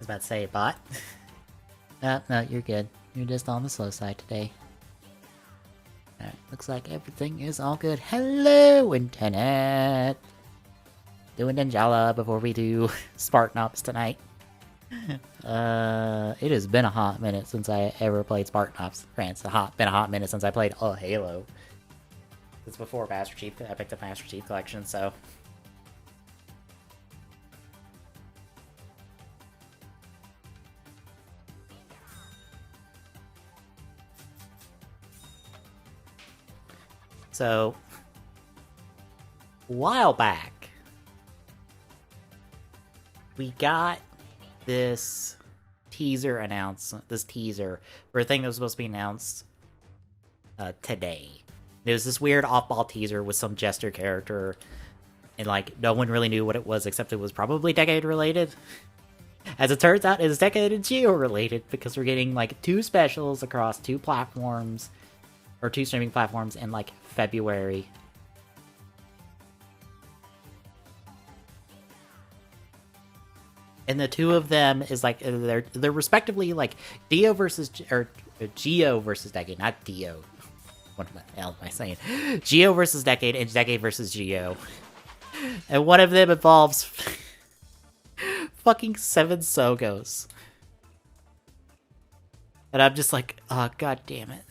about to say bot. No, you're good. You're just on the slow side today. Alright, looks like everything is all good. Hello, Internet! Doing Ninjala before we do Spartan Ops tonight. It has been a hot minute since I ever played Spartan Ops. It's been a hot minute since I played Halo. It's before Master Chief. I picked up Master Chief Collection, so... So, a while back, we got this teaser for a thing that was supposed to be announced today. It was this weird off-ball teaser with some jester character, and like no one really knew what it was except it was probably Decade related. As it turns out, it is Decade and Geo related because we're getting like 2 specials across 2 platforms, or 2 streaming platforms in like February. And the 2 of them is like they're respectively like Geo versus Decade, not Dio. What the hell am I saying? Geo versus Decade and Decade versus Geo. And one of them involves fucking 7 Sogos. And I'm just like, oh, god damn it.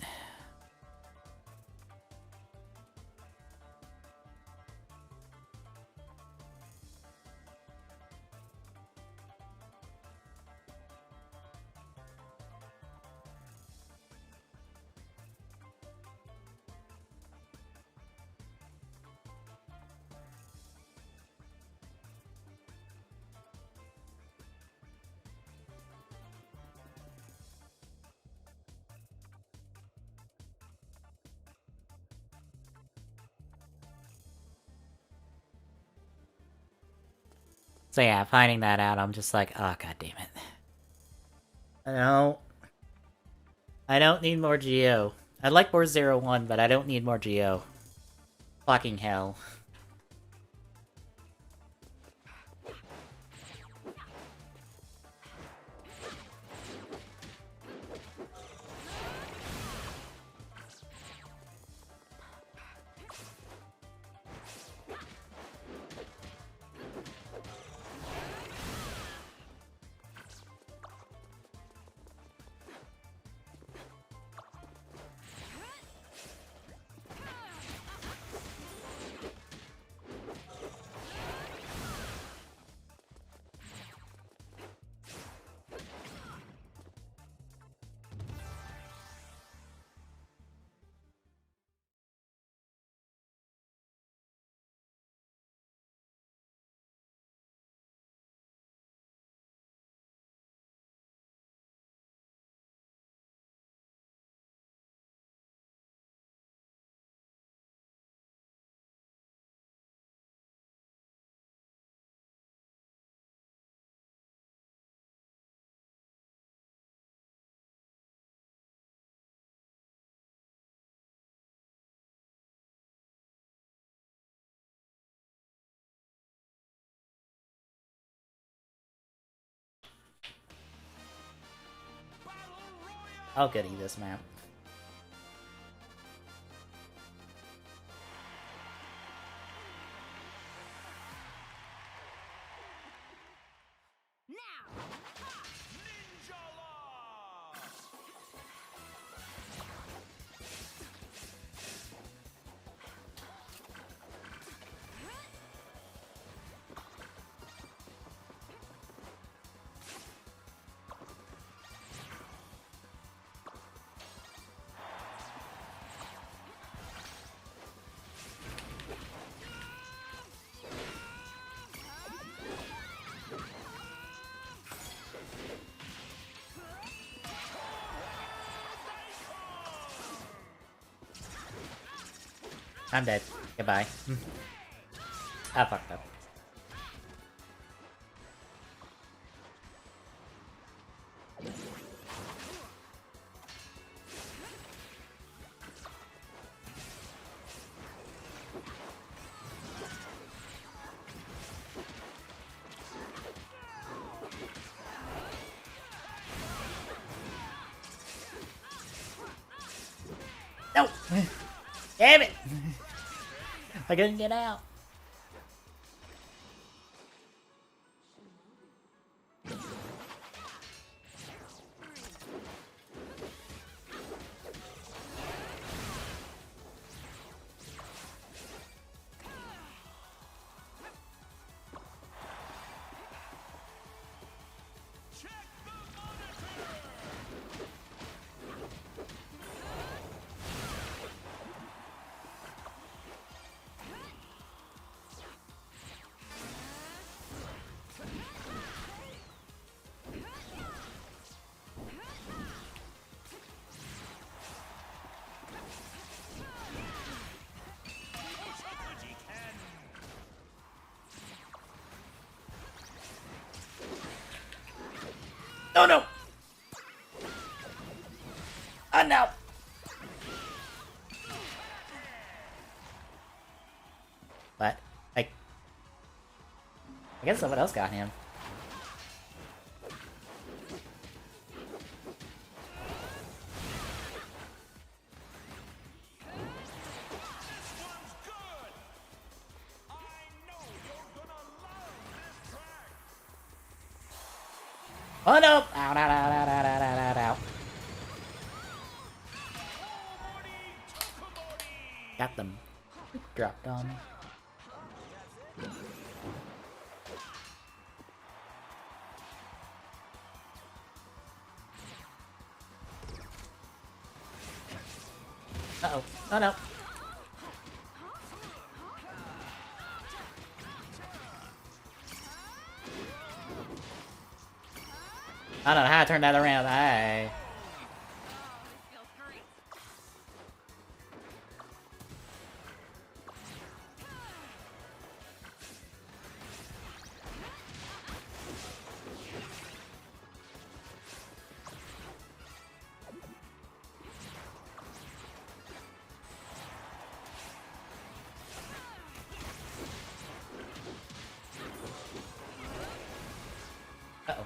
So yeah, finding that out, I'm just like, oh, god damn it. I don't need more Geo. I'd like more 0-1, but I don't need more Geo. Fucking hell. I'll goodie this map. I'm dead. Goodbye. I fucked up. No! Damn it! I couldn't get out. Oh no! Oh no! But I guess someone else got him. Oh no! Ow, ow, ow, ow, ow, ow, ow, ow. Got them. Dropped on. Uh-oh. Oh no. I don't know how to turn that around. Aye. Uh-oh.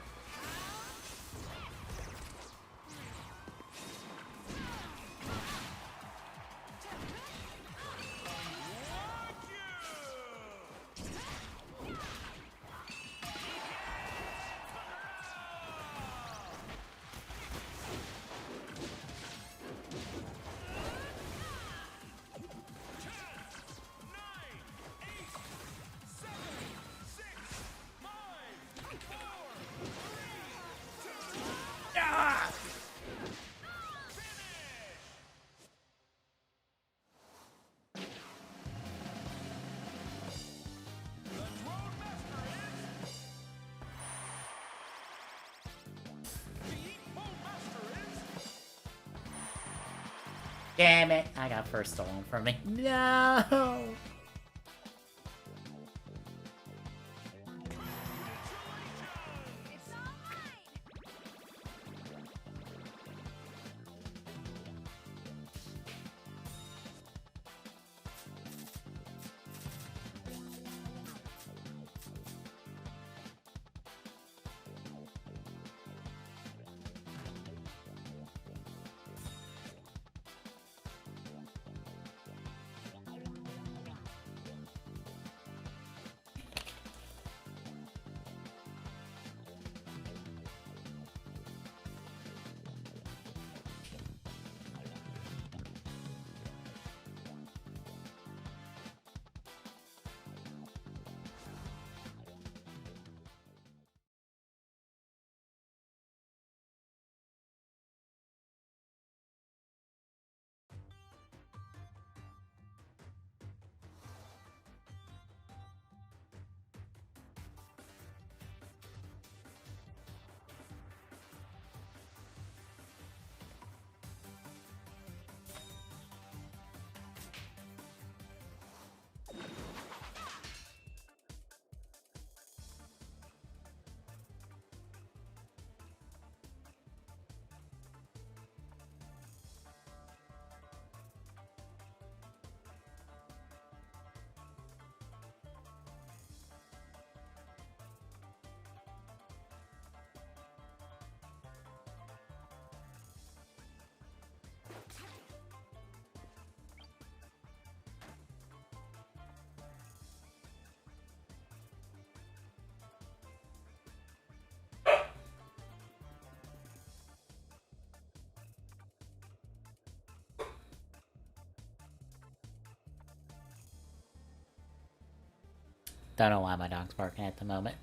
Damn it! I got first stolen from me. No! Don't know why my dog's barking at the moment.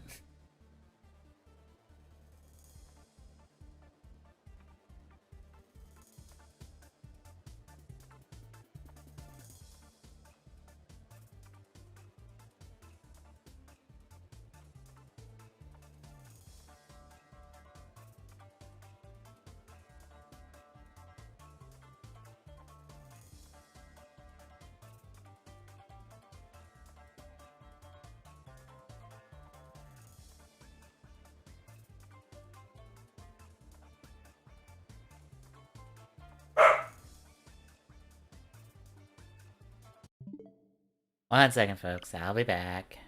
One second, folks. I'll be back.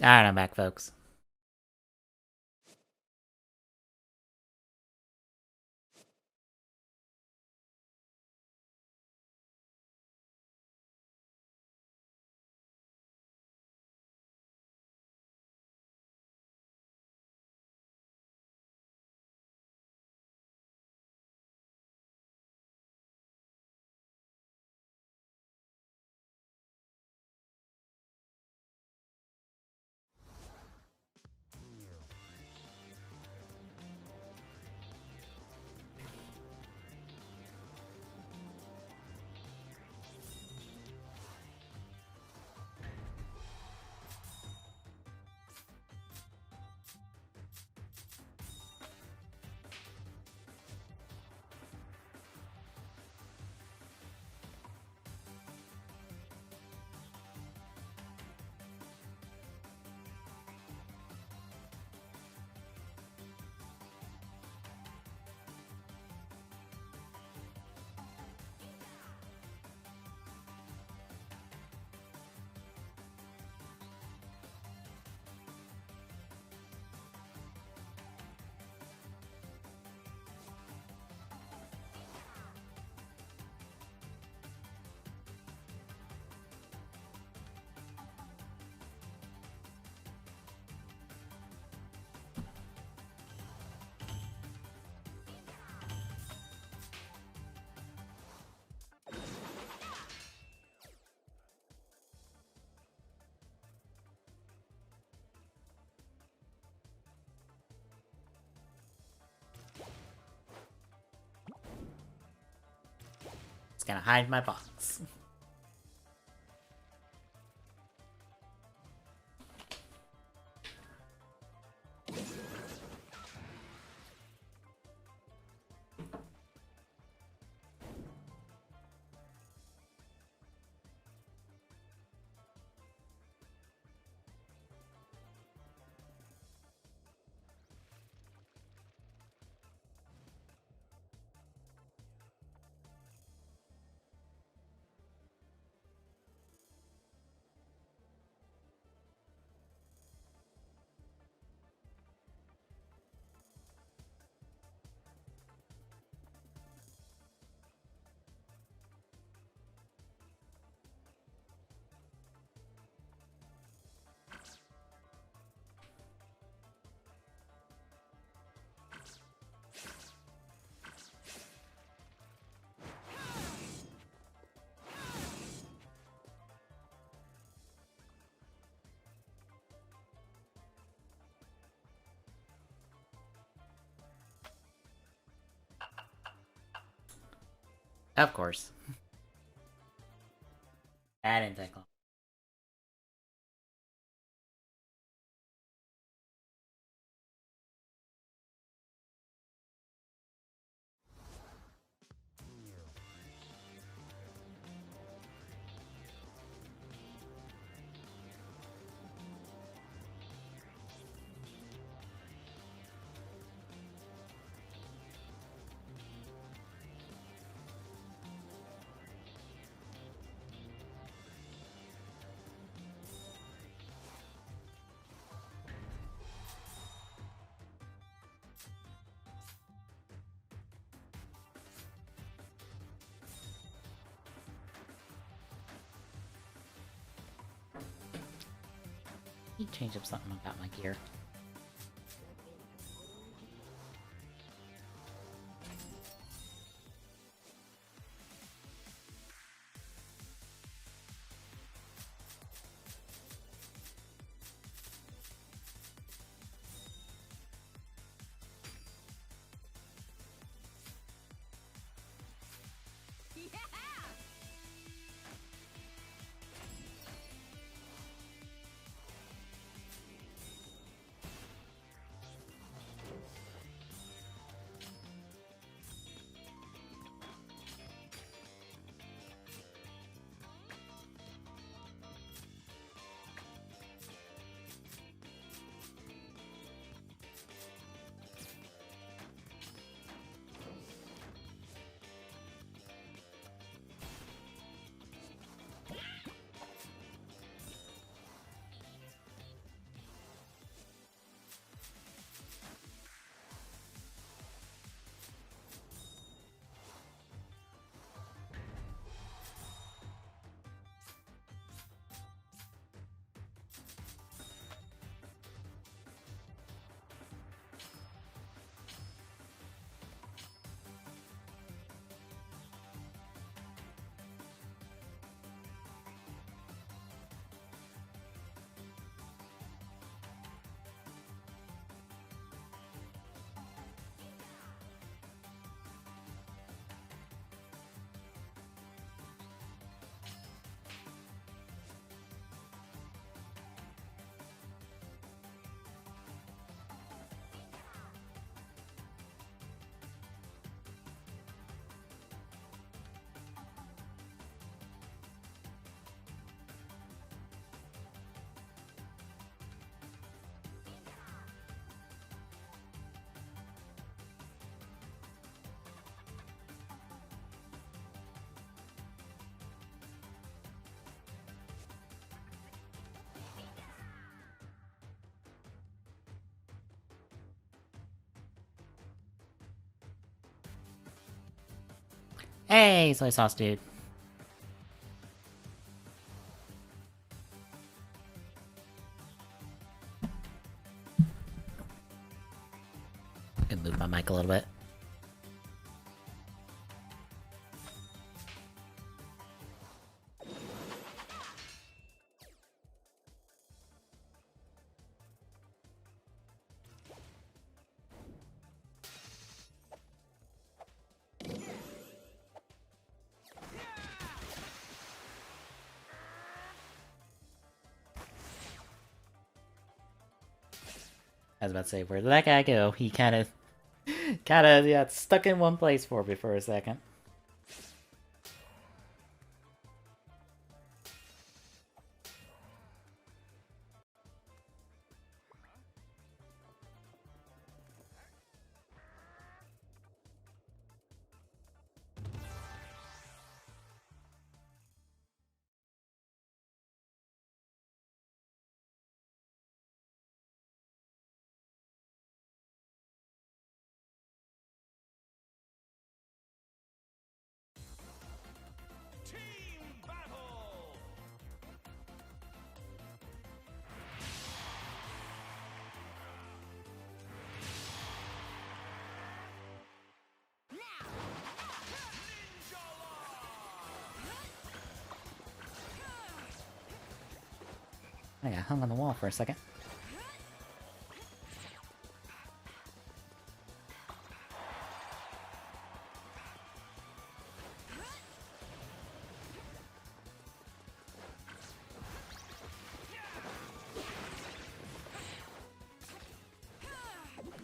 Alright, I'm back, folks. It's gonna hide my box. Of course. That didn't take long. Let me change up something about my gear. Hey, soy sauce dude. I can move my mic a little bit. I was about to say, where did that guy go? He kind of yeah, stuck in one place for me for a second. I got hung on the wall for a second.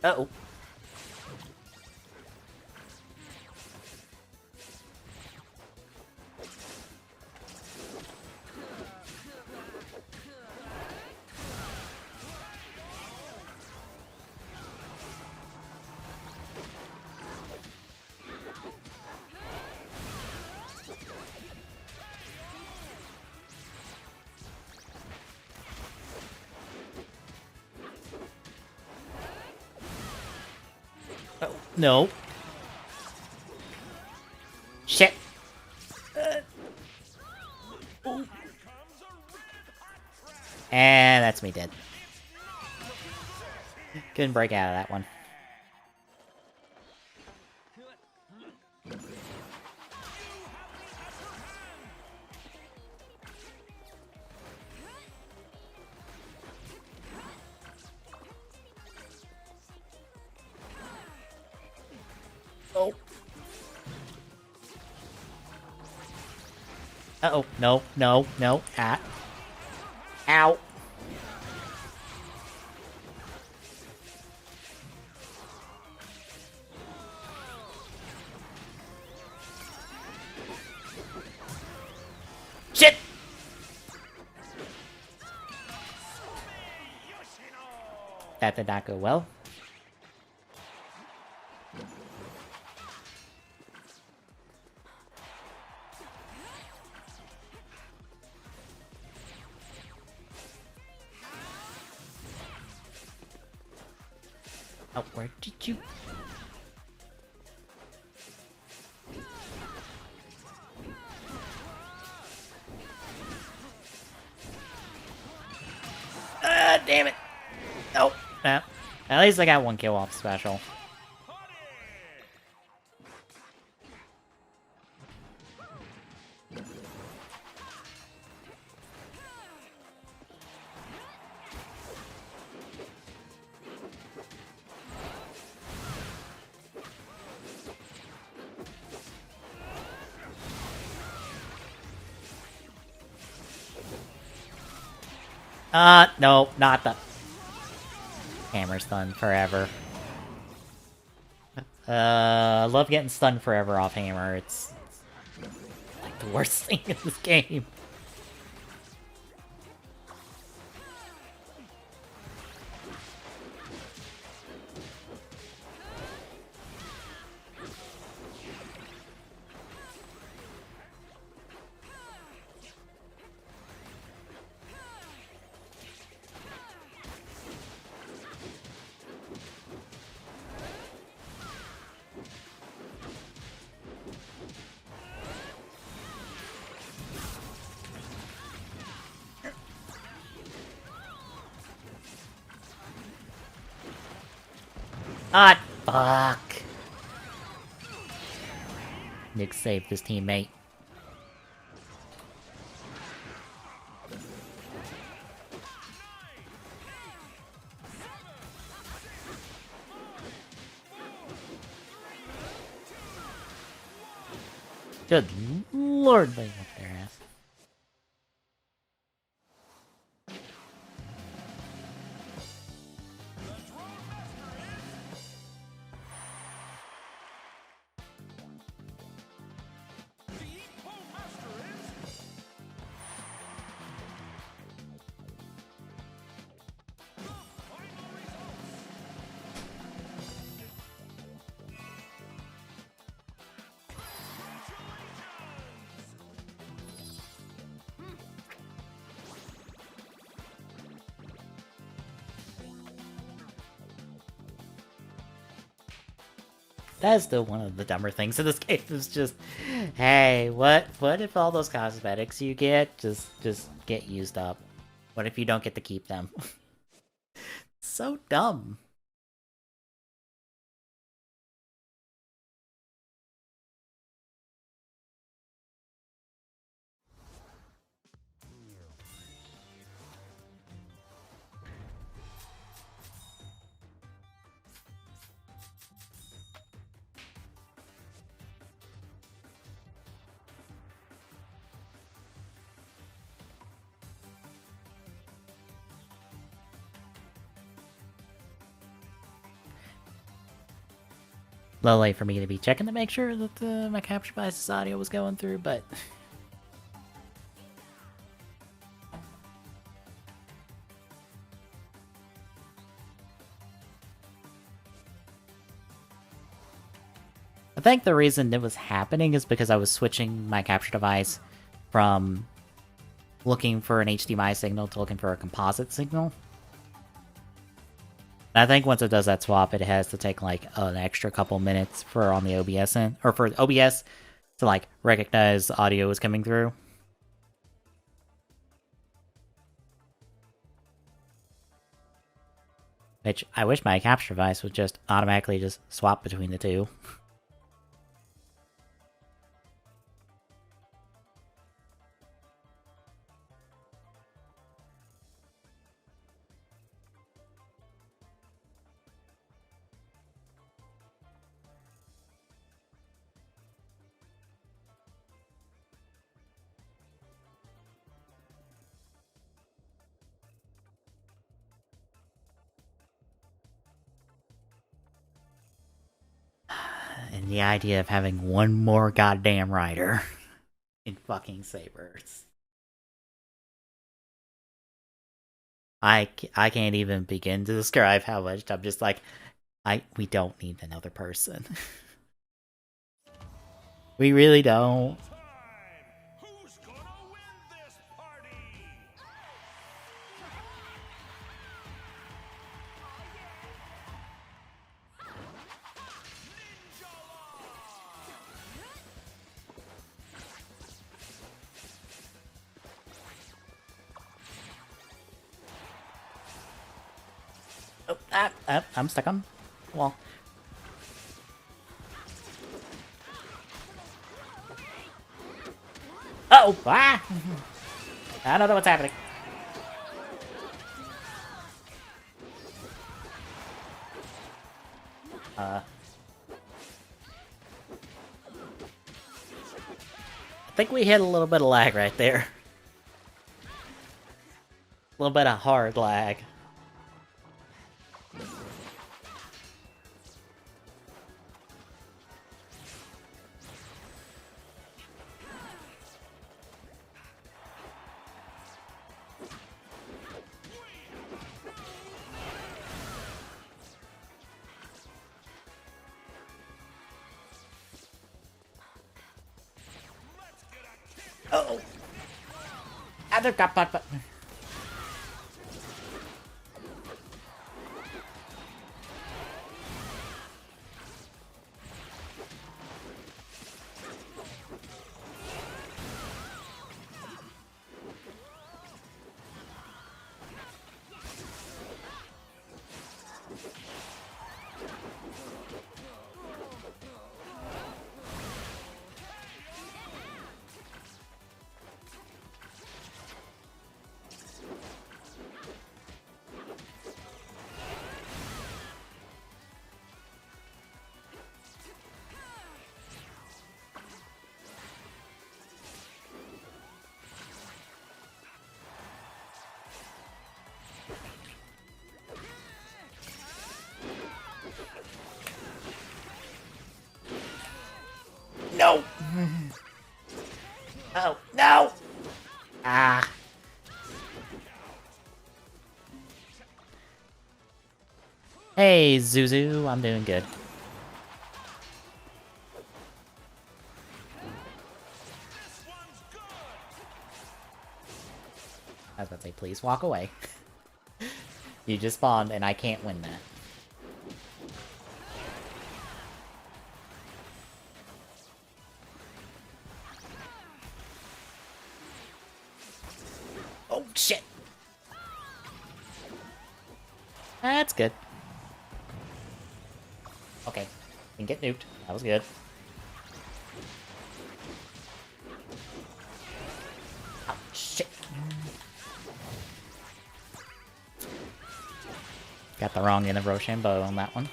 Uh-oh. Oh, no. Shit. And that's me dead. Couldn't break out of that one. Oh. Uh-oh. No, no, no. Ah. Ow. Shit! That did not go well. Oh, where did you... Ah, damn it! Nope. At least I got one kill off special. No, not the... Hammer stun forever. I love getting stunned forever off hammer. It's like the worst thing in this game. Ah, fuck. Nick saved his teammate. Good lord, they whipped their ass. That is still one of the dumber things in this game. Is just, hey, what if all those cosmetics you get just get used up? What if you don't get to keep them? So dumb. A little late for me to be checking to make sure that my capture device's audio was going through, but I think the reason it was happening is because I was switching my capture device from looking for an HDMI signal to looking for a composite signal. And I think once it does that swap, it has to take like an extra couple minutes for on the OBS end, or for OBS to like recognize audio is coming through. Which I wish my capture device would just automatically just swap between the two. And the idea of having one more goddamn rider in fucking Sabers. I can't even begin to describe how much I'm just like, we don't need another person. We really don't. Who's gonna win this party? Ninja Oh, I'm stuck on wall. Uh oh! Ah! I don't know what's happening. I think we hit a little bit of lag right there. A little bit of hard lag. Uh-oh. Other got but. No! Oh, no! Ah. Hey, Zuzu, I'm doing good. I was about to say, please walk away. You just spawned, and I can't win that. shit. That's good. Okay. Didn't get nuked. That was good. Oh, shit. Got the wrong end of Rochambeau on that one.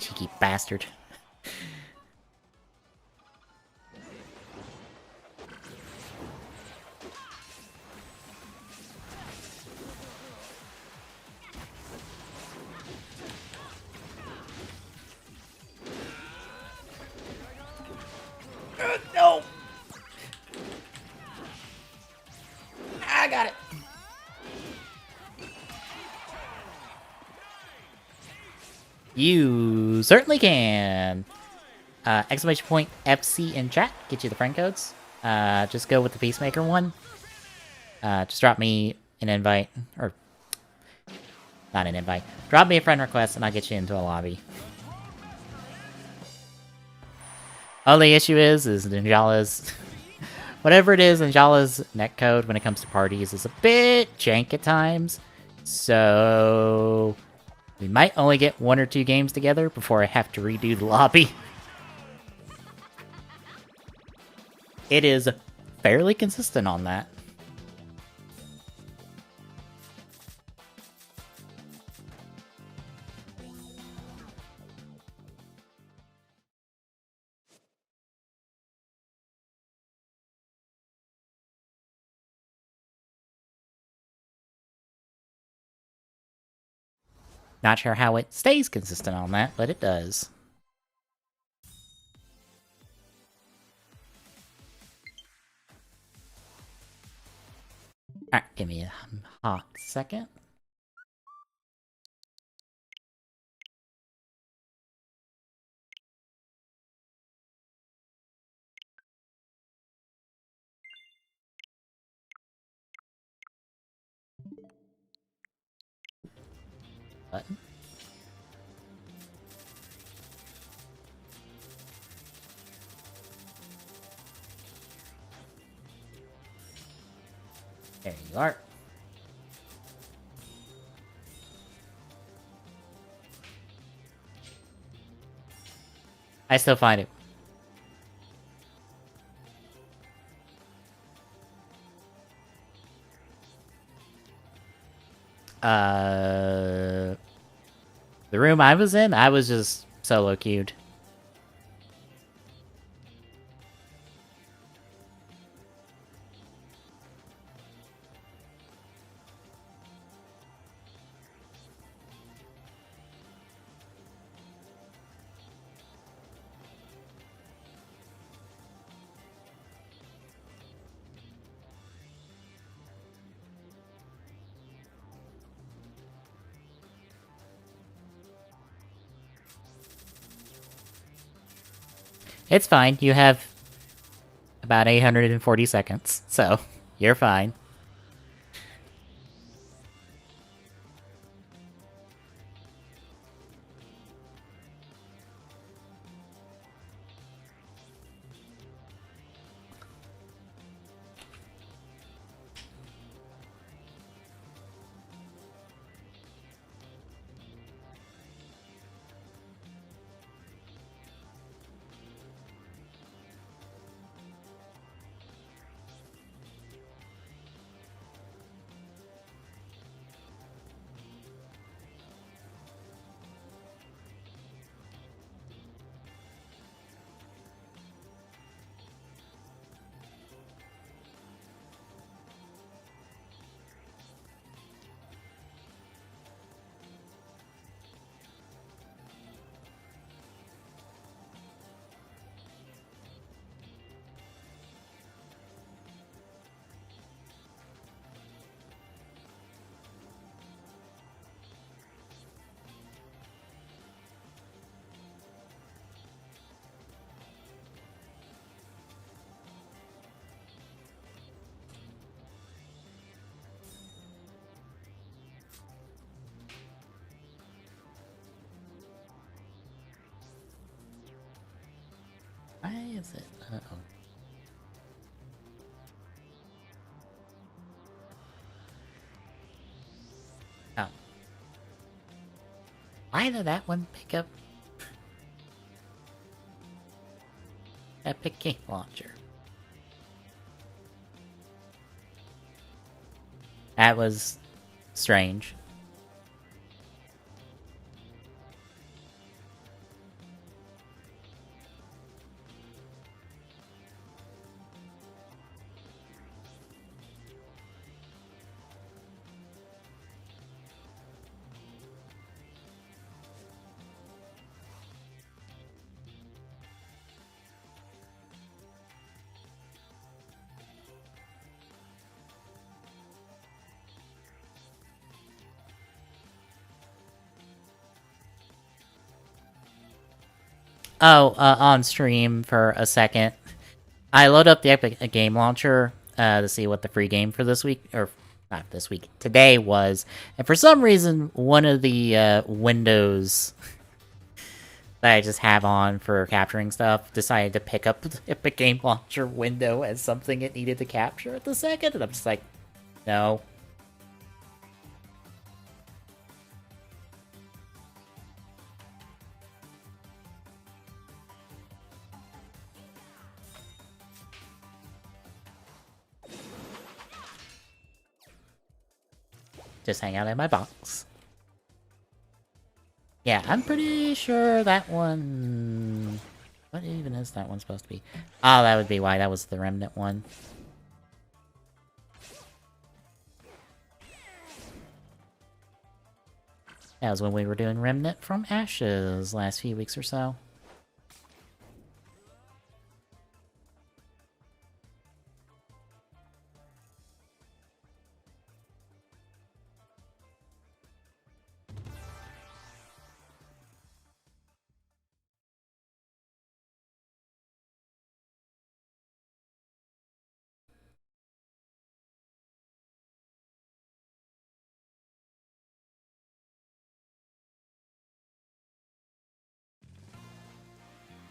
Cheeky bastard. No! I got it! You certainly can! Exclamation point FC in chat, get you the friend codes. Just go with the Peacemaker one. Just drop me an invite, or not an invite. Drop me a friend request and I'll get you into a lobby. Only issue is Ninjala's... whatever it is, Ninjala's netcode when it comes to parties is a bit jank at times. So... we might only get 1 or 2 games together before I have to redo the lobby. It is fairly consistent on that. Not sure how it stays consistent on that, but it does. Alright, give me a hot second. Button. There you are. I still find it. The room I was in, I was just solo queued. It's fine. You have about 840 seconds, so you're fine. Why is it? Uh-oh. Oh. Why did that one pick up Epic Game Launcher? That was strange. Oh, on stream for a second. I load up the Epic Game Launcher to see what the free game for this week, or not this week, today was. And for some reason, one of the windows that I just have on for capturing stuff decided to pick up the Epic Game Launcher window as something it needed to capture at the second. And I'm just like, no. Just hang out in my box. Yeah, I'm pretty sure that one... What even is that one supposed to be? Oh, that would be why that was the Remnant one. That was when we were doing Remnant from Ashes last few weeks or so.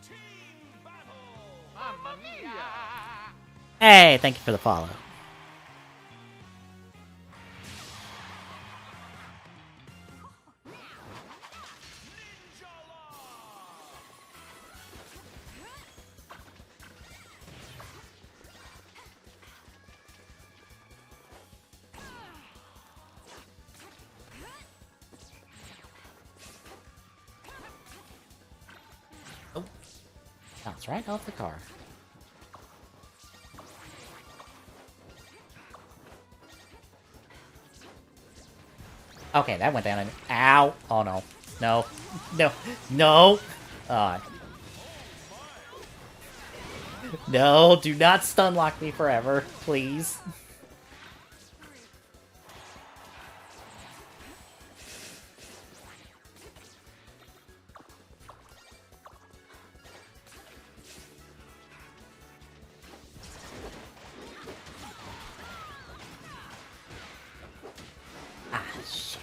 Team battle. Mamma mia! Hey, thank you for the follow. Ninja law. Oh, bounce right off the car. Okay, that went down and... Ow! Oh no. No. No. No! No, do not stun lock me forever, please. Ah, shit.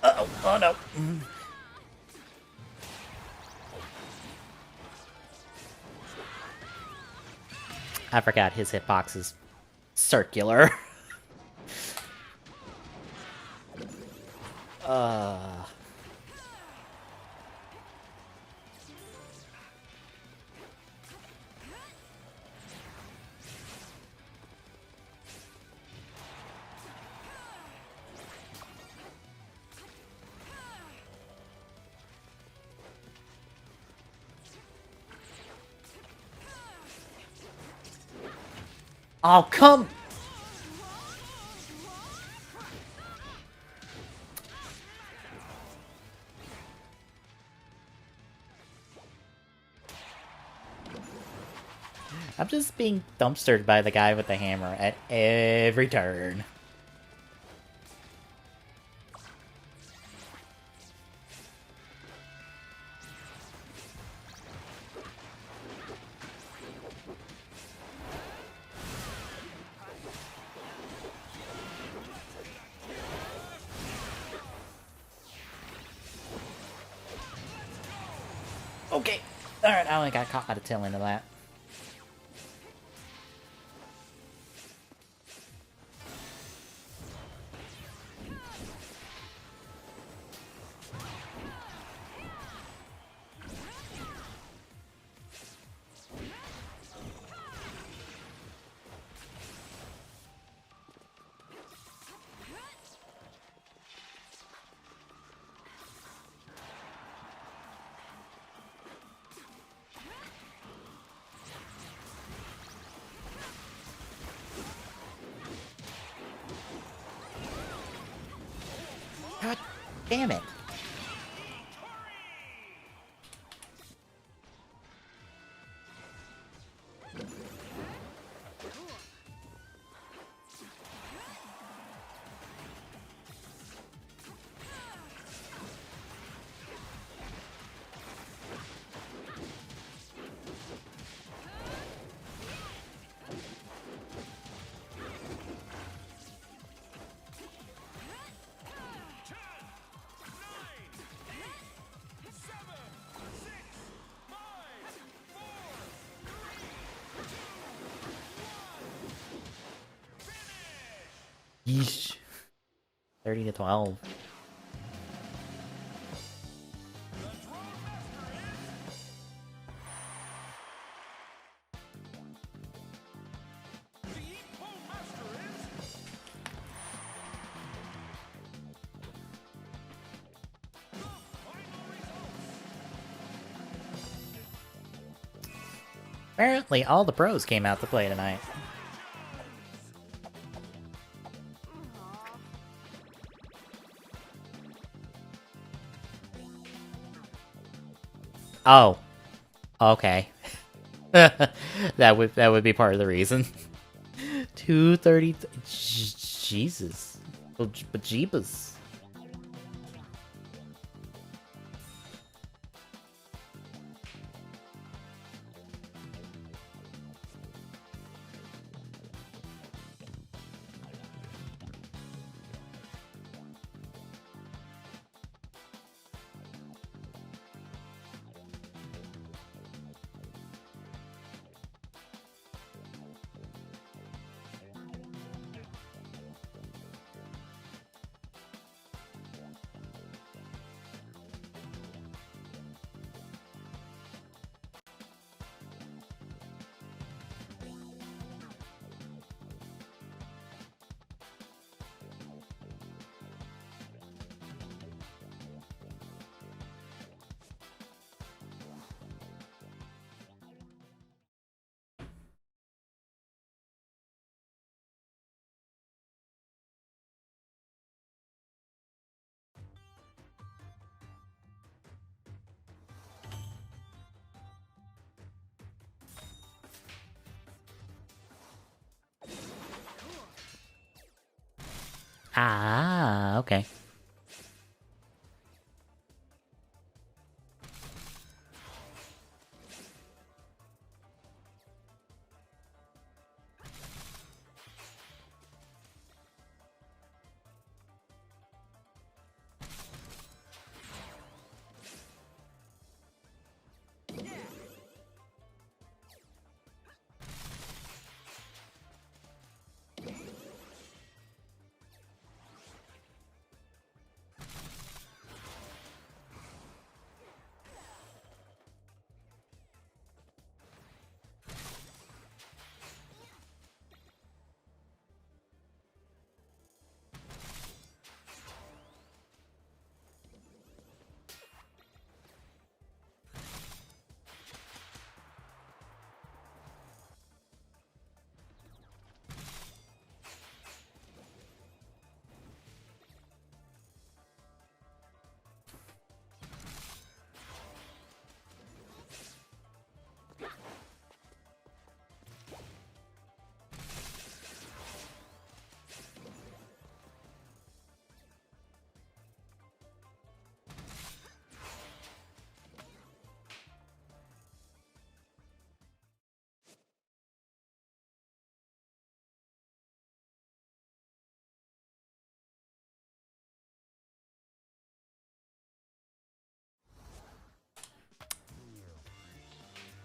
Uh-oh. Oh no. I forgot his hitbox is circular. Oh, come! I'm just being dumpstered by the guy with the hammer at every turn. Okay. Alright, I only got caught by the tail end of that. God damn it. Yeesh. 30 to 12. Apparently, all the pros came out to play tonight. Oh. Okay. that would be part of the reason. 230. Jesus. Bejeebus. Ah, okay.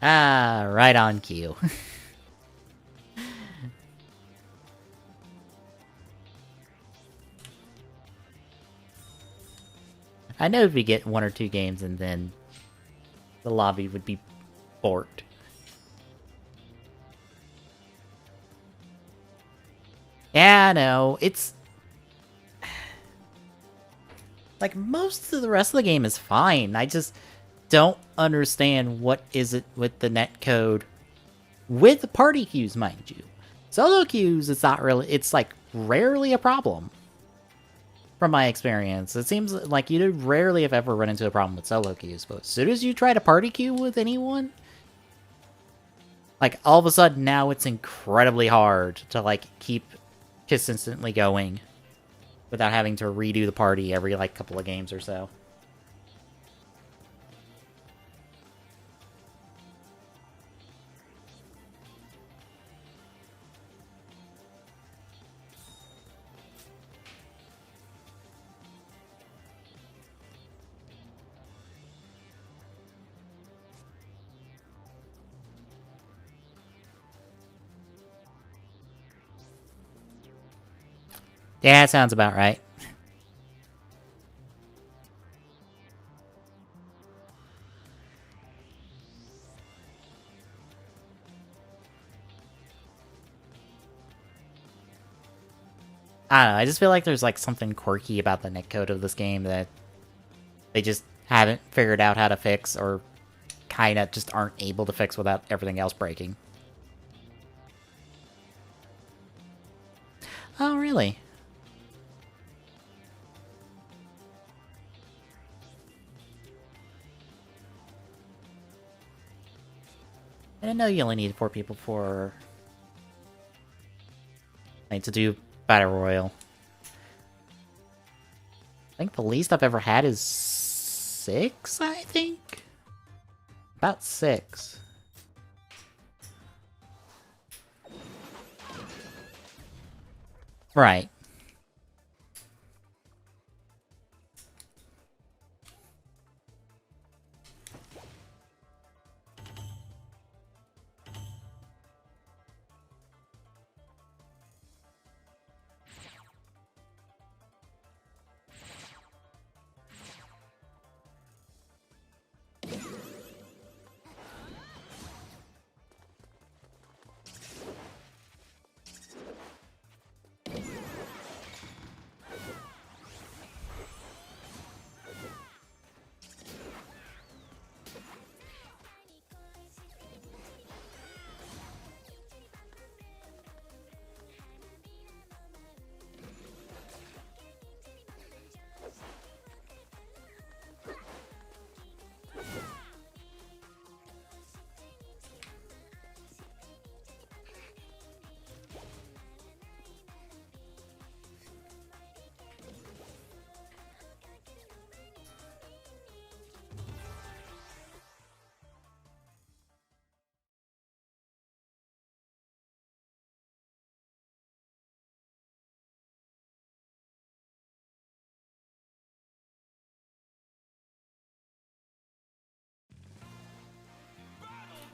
Ah, right on cue. I know if we get 1 or 2 games and then the lobby would be borked. Yeah, no, it's... like, most of the rest of the game is fine. I just don't understand what is it with the netcode with the party queues, mind you. Solo queues, it's not really... it's, like, rarely a problem. From my experience. It seems like you rarely have ever run into a problem with solo queues, but as soon as you try to party queue with anyone... like, all of a sudden, now it's incredibly hard to, like, keep consistently going without having to redo the party every, like, couple of games or so. Yeah, that sounds about right. I don't know, I just feel like there's, like, something quirky about the netcode of this game that they just haven't figured out how to fix, or kinda just aren't able to fix without everything else breaking. Oh, really? I didn't know you only needed 4 people for... like, to do Battle Royale. I think the least I've ever had is 6, I think? About 6. Right.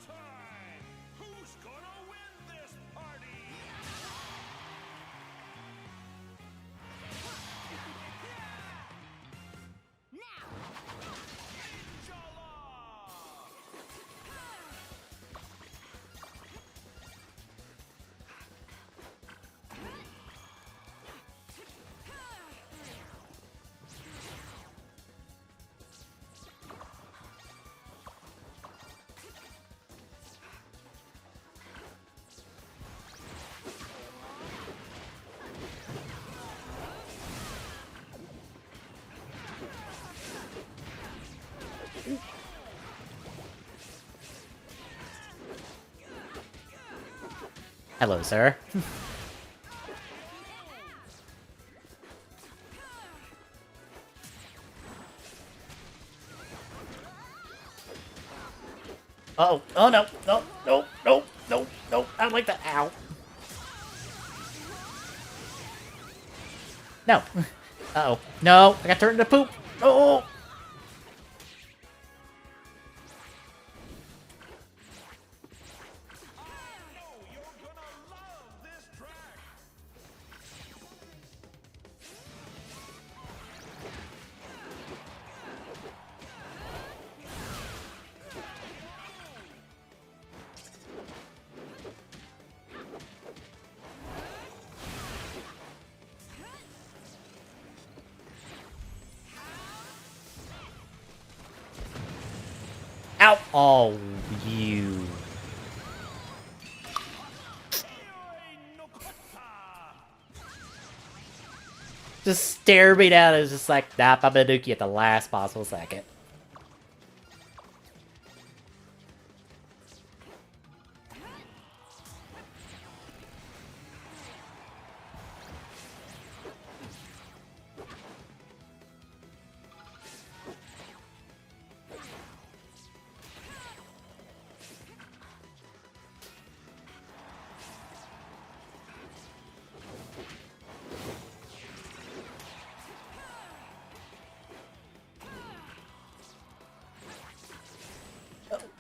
Time! Who's gonna win this party? Now! Ninja Law! Hello, sir. Oh, oh no, no, no, no, no, no, I don't like that. Ow. No. Uh-oh. No, I got turned into poop. Oh! Ow! Oh, you. Just stare me down. It's just like, nah, I'm gonna nuke you at the last possible second.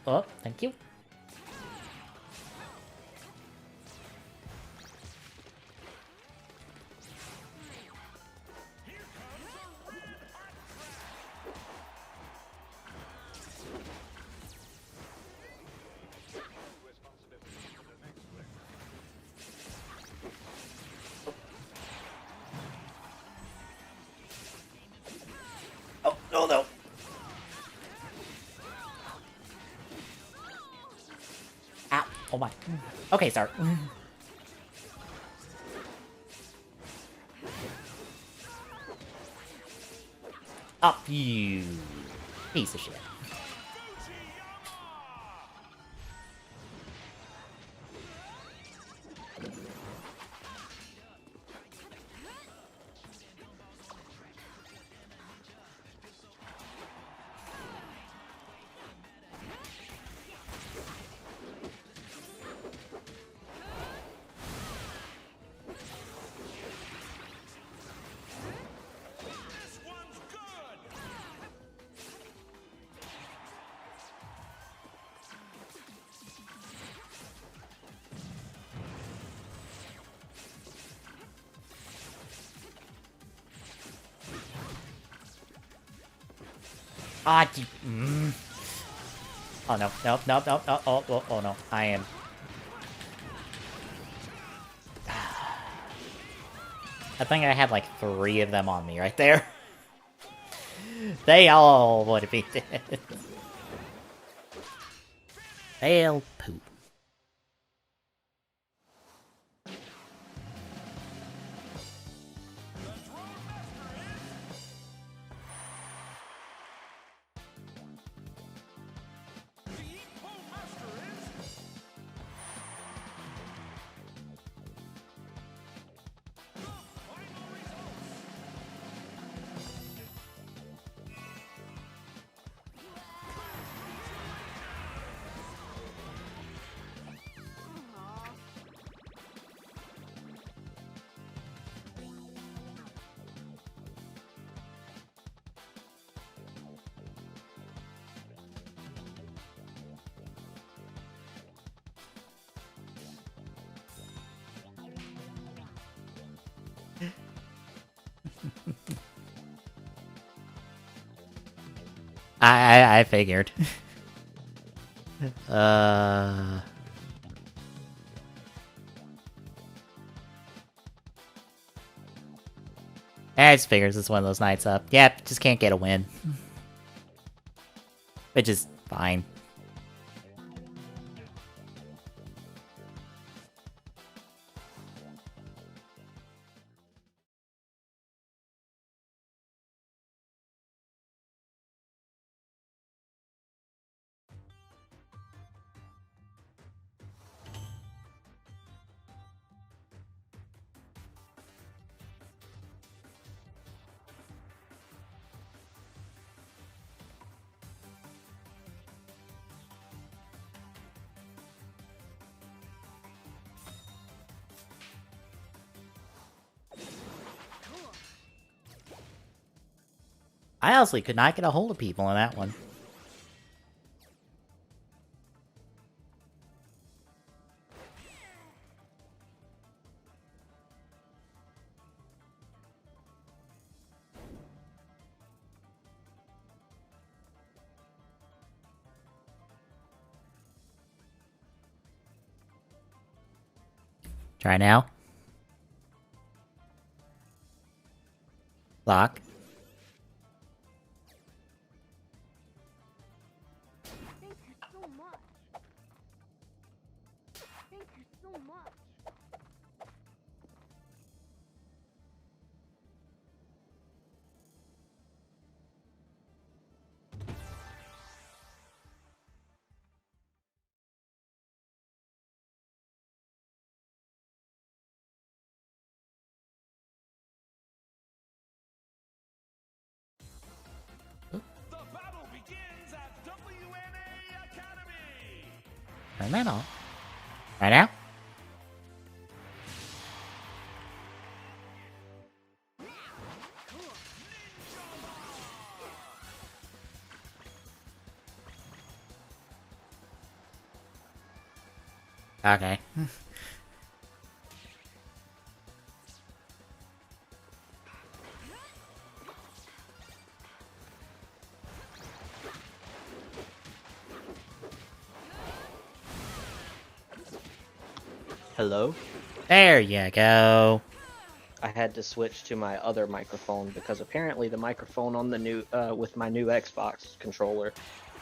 Oh, thank you. Oh, no, no. Ow. Oh my. Okay, sorry. Up you. Piece of shit. This one's good. Ah, Oh no, no, no, no, no, oh no, I am. I think I had like 3 of them on me right there. They all would be dead. They'll poop. I figured. I just figures it's one of those nights up. Yep, just can't get a win. Which is fine. I honestly could not get a hold of people in that one. Try now. Lock. Thank you so much. The battle begins at WNA Academy. Turn that on. Right now? Okay. Hello? There you go. I had to switch to my other microphone because apparently the microphone on the new with my new Xbox controller,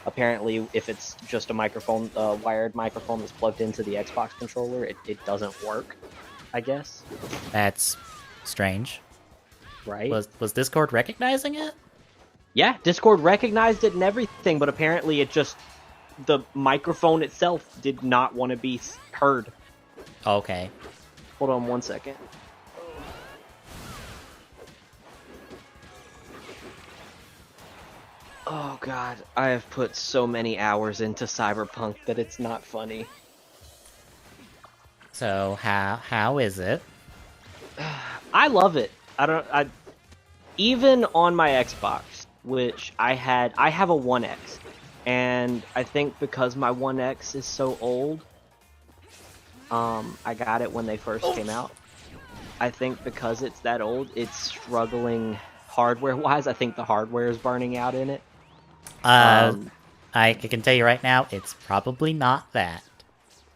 apparently if it's just a microphone, wired microphone that's plugged into the Xbox controller, it doesn't work, I guess. That's strange. Right? Was Discord recognizing it? Yeah, Discord recognized it and everything, but apparently the microphone itself did not want to be heard. Okay. Hold on one second. Oh god, I have put so many hours into Cyberpunk that it's not funny. So how is it? I love it. Even on my Xbox, which I have a 1X, and I think because my 1X is so old, I got it when they first came out. I think because it's that old, it's struggling hardware-wise. I think the hardware is burning out in it. I can tell you right now, it's probably not that.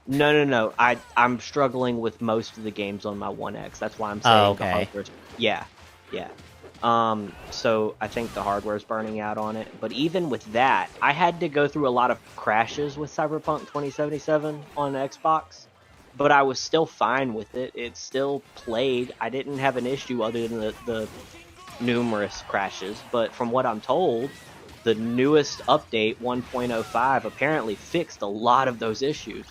No. I'm struggling with most of the games on my 1X. That's why I'm saying the okay. hardware's... Yeah. So I think the hardware's burning out on it. But even with that, I had to go through a lot of crashes with Cyberpunk 2077 on Xbox. But I was still fine with it. It still played. I didn't have an issue other than the numerous crashes. But from what I'm told, the newest update, 1.05, apparently fixed a lot of those issues.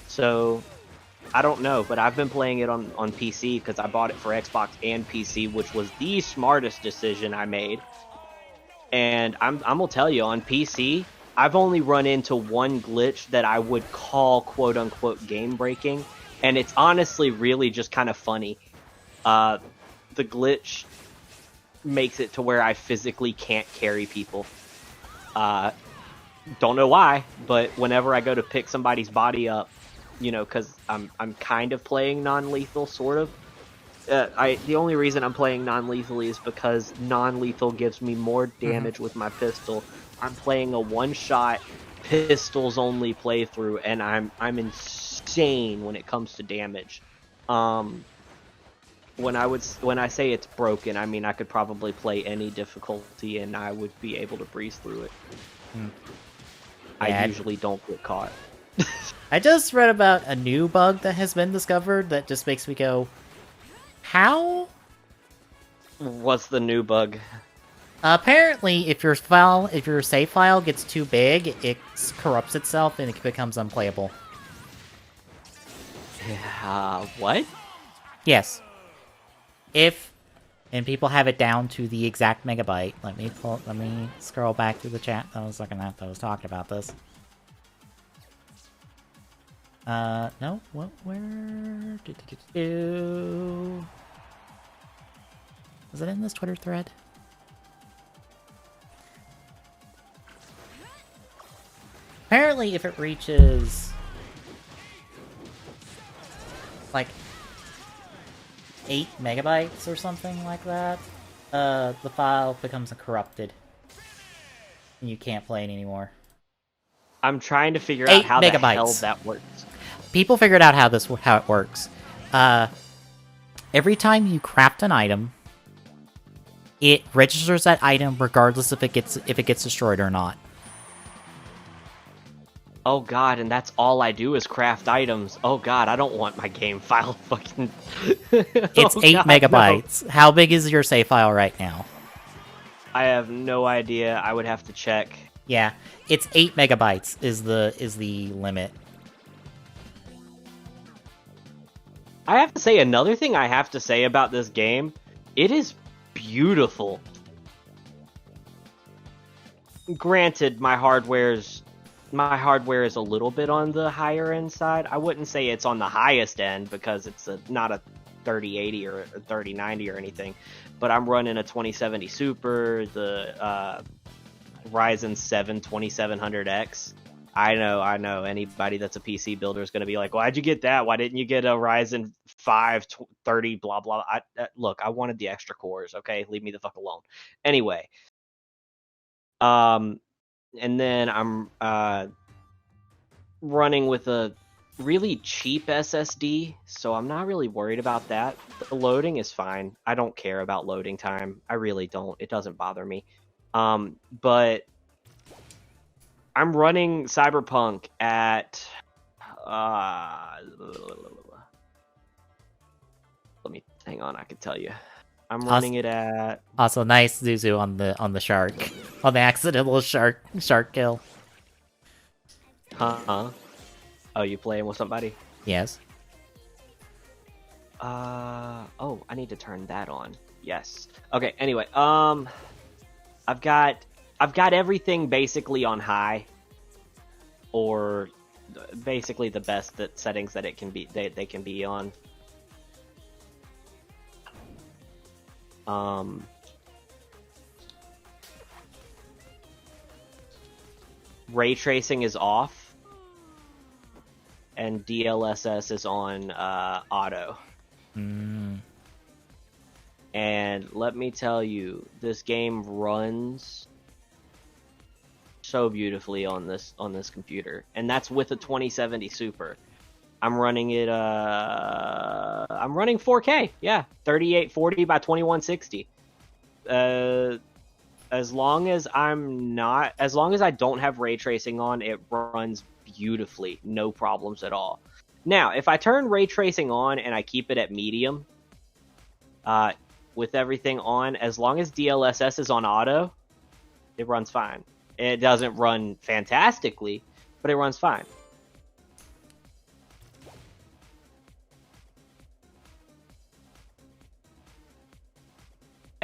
So, I don't know, but I've been playing it on PC because I bought it for Xbox and PC, which was the smartest decision I made. And I'm gonna tell you, on PC, I've only run into one glitch that I would call quote-unquote game-breaking, and it's honestly really just kind of funny. The glitch makes it to where I physically can't carry people. Don't know why, but whenever I go to pick somebody's body up, you know, because I'm kind of playing non-lethal, sort of. The only reason I'm playing non-lethally is because non-lethal gives me more damage with my pistol. I'm playing a one-shot pistols-only playthrough, and I'm insane when it comes to damage. When I say it's broken, I mean I could probably play any difficulty and I would be able to breeze through it. I usually don't get caught. I just read about a new bug that has been discovered that just makes me go, how? What's the new bug? Apparently, if your save file gets too big, it corrupts itself and it becomes unplayable. What? Yes. And people have it down to the exact megabyte. Let me scroll back through the chat. I was looking at, I was talking about this. No, what, where? Was it in this Twitter thread? Apparently, if it reaches like 8 megabytes or something like that, the file becomes corrupted. And you can't play it anymore. I'm trying to figure out how megabytes. The hell that works. People figured out how it works. Every time you craft an item, it registers that item regardless if it gets destroyed or not. Oh god, and that's all I do is craft items. Oh god, I don't want my game file fucking... It's Oh 8 god, no. megabytes. How big is your save file right now? I have no idea. I would have to check. Yeah, it's 8 megabytes is the limit. I have to say, another thing I have to say about this game, it is beautiful. Granted, my hardware is a little bit on the higher end side. I wouldn't say it's on the highest end because it's not a 3080 or a 3090 or anything, but I'm running a 2070 Super, the Ryzen 7 2700X. I know. Anybody that's a PC builder is going to be like, why'd you get that? Why didn't you get a Ryzen 5 30 blah blah? Look, I wanted the extra cores. Okay, leave me the fuck alone. Anyway, and then I'm running with a really cheap SSD, so I'm not really worried about that. The loading is fine. I don't care about loading time. I really don't. It doesn't bother me. But I'm running Cyberpunk at let me hang on, I can tell you. I'm running it at Also, nice Zuzu on the shark. On the accidental shark kill. Oh, you playing with somebody? Yes. Oh, I need to turn that on. Yes. Okay, anyway, I've got everything basically on high, or basically the best settings that it can be they can be on. Ray tracing is off, and DLSS is on auto. And let me tell you, this game runs so beautifully on this computer, and that's with a 2070 Super. I'm running it. I'm running 4K. Yeah, 3840 by 2160. As long as I don't have ray tracing on, it runs beautifully, no problems at all. Now, if I turn ray tracing on and I keep it at medium, with everything on, as long as DLSS is on auto, it runs fine. It doesn't run fantastically, but it runs fine.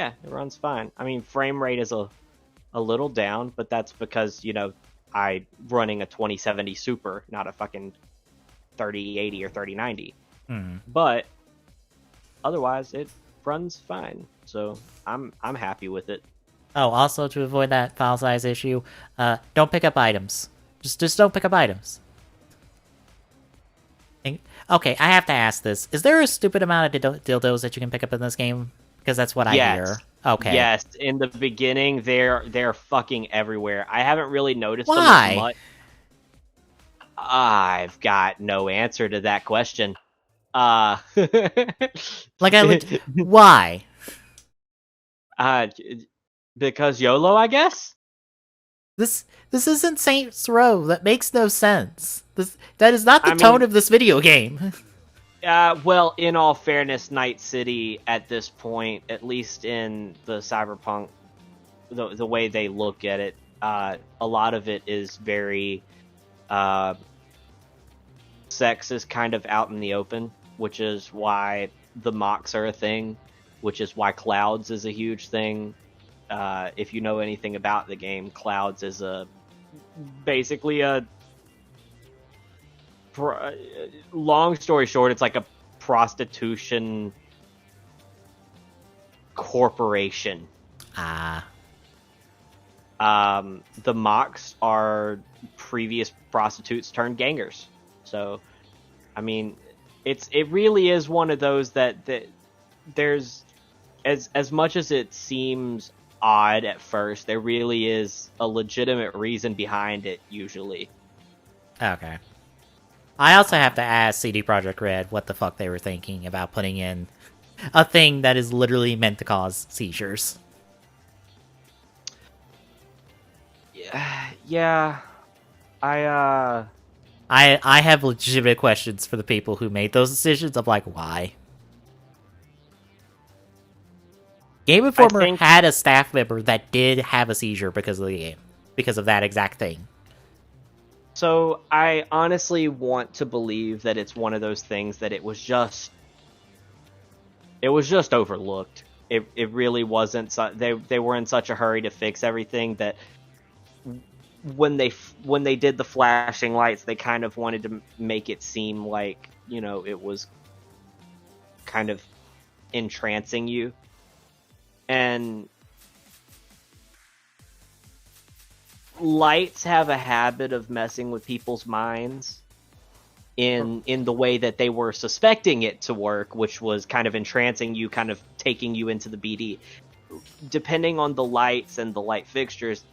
Yeah, it runs fine. I mean, frame rate is a little down, but that's because, I'm running a 2070 Super, not a fucking 3080 or 3090. But otherwise, it runs fine. So I'm happy with it. Oh, also to avoid that file size issue, don't pick up items. Just don't pick up items. Okay, I have to ask this: is there a stupid amount of dildos that you can pick up in this game? Because that's what I hear. Okay. Yes, in the beginning, they're fucking everywhere. I haven't really noticed them Why? as much. I've got no answer to that question. Like why? Because YOLO, I guess. This isn't Saints Row. That makes no sense. That is not the tone of this video game. Well, in all fairness, Night City at this point, at least in the Cyberpunk, the way they look at it, a lot of it is very sex is kind of out in the open, which is why the mocks are a thing, which is why Clouds is a huge thing. If you know anything about the game, Clouds is basically a long story short, it's like a prostitution corporation. The mocks are previous prostitutes turned gangers. So, I mean, it really is one of those that there's as much as it seems odd at first, there really is a legitimate reason behind it usually. Okay. I also have to ask CD Projekt Red what the fuck they were thinking about putting in a thing that is literally meant to cause seizures. Yeah. I have legitimate questions for the people who made those decisions. I'm like, why? Game Informer think had a staff member that did have a seizure because of the game, because of that exact thing. so. I honestly want to believe that it's one of those things that it was just overlooked. It really wasn't. They were in such a hurry to fix everything that when they did the flashing lights, they kind of wanted to make it seem like, you know, it was kind of entrancing you. And lights have a habit of messing with people's minds in the way that they were suspecting it to work, which was kind of entrancing you, kind of taking you into the BD. Depending on the lights and the light fixtures,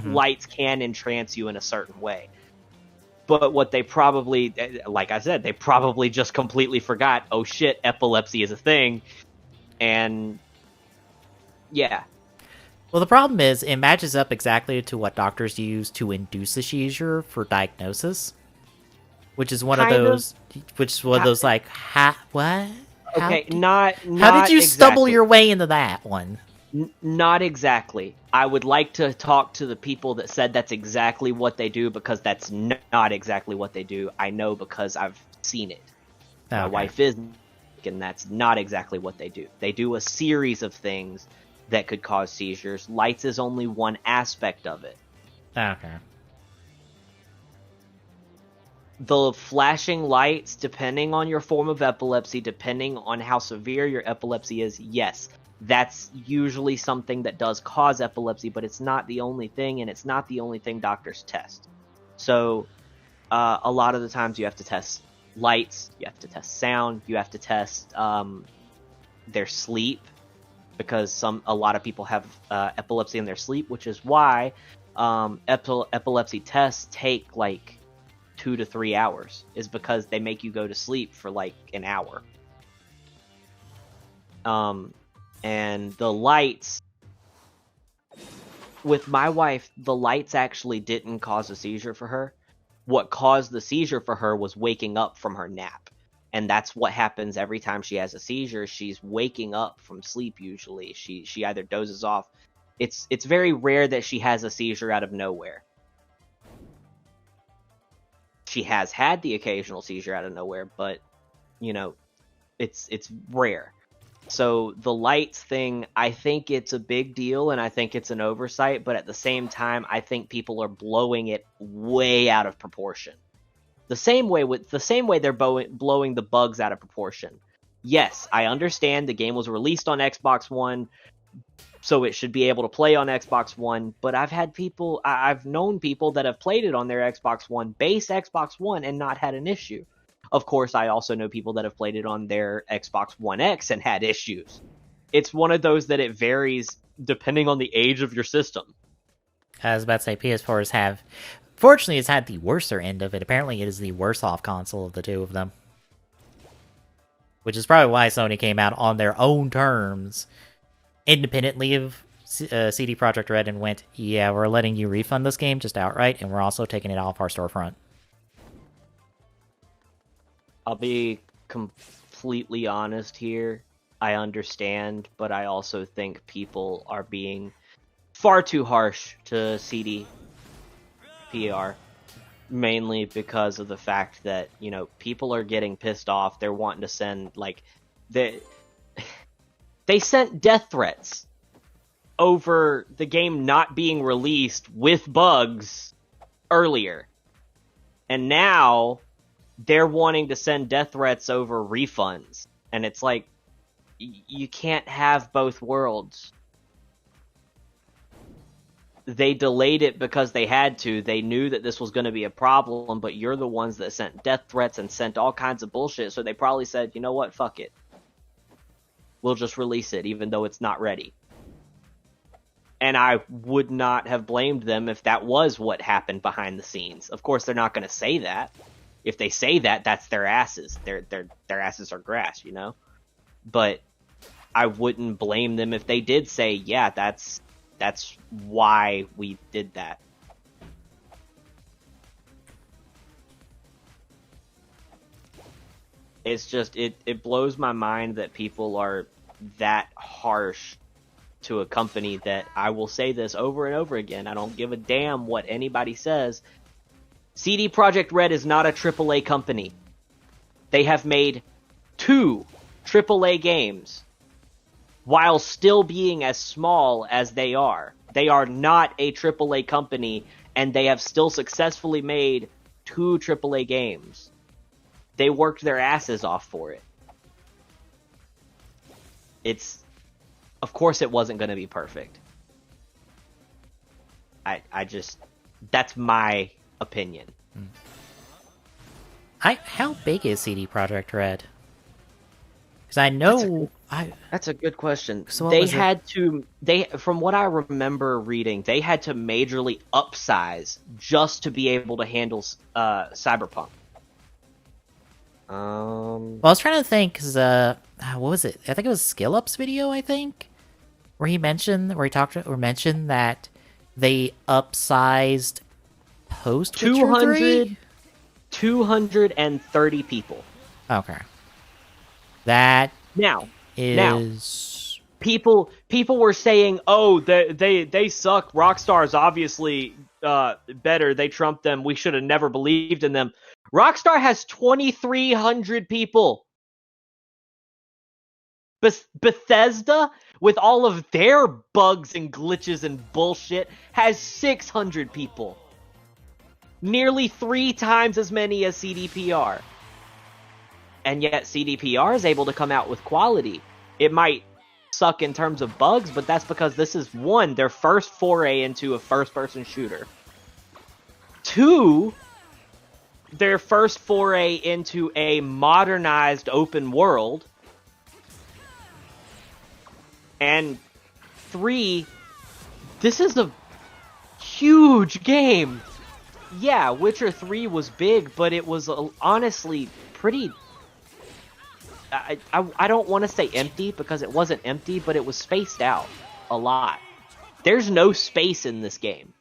lights can entrance you in a certain way. But what they probably, like I said, they probably just completely forgot, oh shit, epilepsy is a thing. And yeah. Well, the problem is, it matches up exactly to what doctors use to induce a seizure for diagnosis, which is one of those, like, what? Okay, How did you stumble your way into that one? Not exactly. I would like to talk to the people that said that's exactly what they do, because that's not exactly what they do. I know because I've seen it. Okay. My wife is, and that's not exactly what they do. They do a series of things that could cause seizures. Lights is only one aspect of it. Okay. The flashing lights, depending on your form of epilepsy, depending on how severe your epilepsy is, yes, that's usually something that does cause epilepsy, but it's not the only thing, and it's not the only thing doctors test. So a lot of the times you have to test lights, you have to test sound, you have to test their sleep, because a lot of people have epilepsy in their sleep, which is why epilepsy tests take like 2 to 3 hours, is because they make you go to sleep for like an hour. And the lights, with my wife, the lights actually didn't cause a seizure for her. What caused the seizure for her was waking up from her nap. And that's what happens every time she has a seizure. She's waking up from sleep usually. She either dozes off. It's very rare that she has a seizure out of nowhere. She has had the occasional seizure out of nowhere, but, you know, it's rare. So the lights thing, I think it's a big deal, and I think it's an oversight, but at the same time, I think people are blowing it way out of proportion. The same way they're blowing the bugs out of proportion. Yes, I understand the game was released on Xbox One, so it should be able to play on Xbox One, but I've known people that have played it on their Xbox One, base Xbox One, and not had an issue. Of course, I also know people that have played it on their Xbox One X and had issues. It's one of those that it varies depending on the age of your system. I was about to say, PS4s have... Fortunately, it's had the worser end of it. Apparently, it is the worse off console of the two of them. Which is probably why Sony came out on their own terms, independently of CD Projekt Red, and went, yeah, we're letting you refund this game just outright, and we're also taking it off our storefront. I'll be completely honest here. I understand, but I also think people are being far too harsh to CD PR, mainly because of the fact that, you know, people are getting pissed off. They're wanting to send, like, they sent death threats over the game not being released with bugs earlier. And now they're wanting to send death threats over refunds. And it's like, you can't have both worlds. They delayed it because they had to. They knew that this was going to be a problem, but you're the ones that sent death threats and sent all kinds of bullshit, so they probably said, you know what, fuck it. We'll just release it, even though it's not ready. And I would not have blamed them if that was what happened behind the scenes. Of course, they're not going to say that. If they say that, that's their asses. Their asses are grass, you know? But I wouldn't blame them if they did say, yeah, that's why we did that. It's just it blows my mind that people are that harsh to a company that, I will say this over and over again, I don't give a damn what anybody says. CD Projekt Red is not a AAA company. They have made 2 AAA games while still being as small as they are. They are not a AAA company, and they have still successfully made 2 AAA games. They worked their asses off for it. Of course it wasn't going to be perfect. I just, that's my opinion. How big is CD Projekt Red? Because I know That's a good question. So they had to, from what I remember reading, they had to majorly upsize just to be able to handle Cyberpunk. Well, I was trying to think, because, what was it? I think it was SkillUp's video, I think, where he mentioned that they upsized post Witcher 3? 230 people. Okay. That Now, is... people were saying, "Oh, they suck. Rockstar's obviously better. They trumped them. We should have never believed in them." Rockstar has 2,300 people. Bethesda, with all of their bugs and glitches and bullshit, has 600 people. Nearly 3 times as many as CDPR. And yet CDPR is able to come out with quality. It might suck in terms of bugs, but that's because this is, 1, their first foray into a first-person shooter. 2, their first foray into a modernized open world. And 3, this is a huge game. Yeah, Witcher 3 was big, but it was honestly pretty... I don't want to say empty, because it wasn't empty, but it was spaced out a lot. There's no space in this game.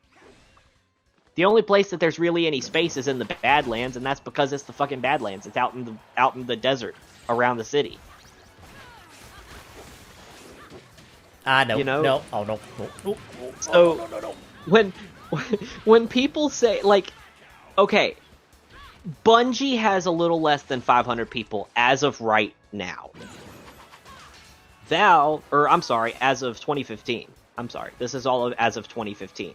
The only place that there's really any space is in the Badlands, and that's because it's the fucking Badlands. It's out in the desert around the city. No, you know? no, oh no, no. So when people say, like, okay, Bungie has a little less than 500 people as of right now. As of 2015. I'm sorry, this is all as of 2015.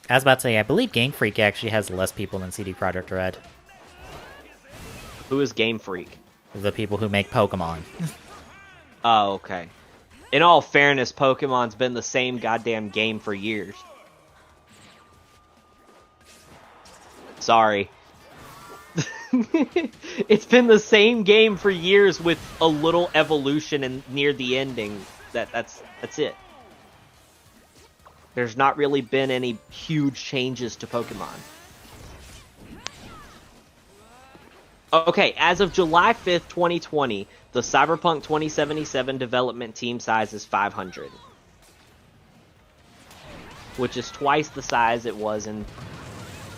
I was about to say, I believe Game Freak actually has less people than CD Projekt Red. Who is Game Freak? The people who make Pokemon. Oh, okay. In all fairness, Pokemon's been the same goddamn game for years. Sorry. It's been the same game for years with a little evolution and near the ending. That's it. There's not really been any huge changes to Pokemon. Okay, as of July 5th, 2020, the Cyberpunk 2077 development team size is 500. Which is twice the size it was in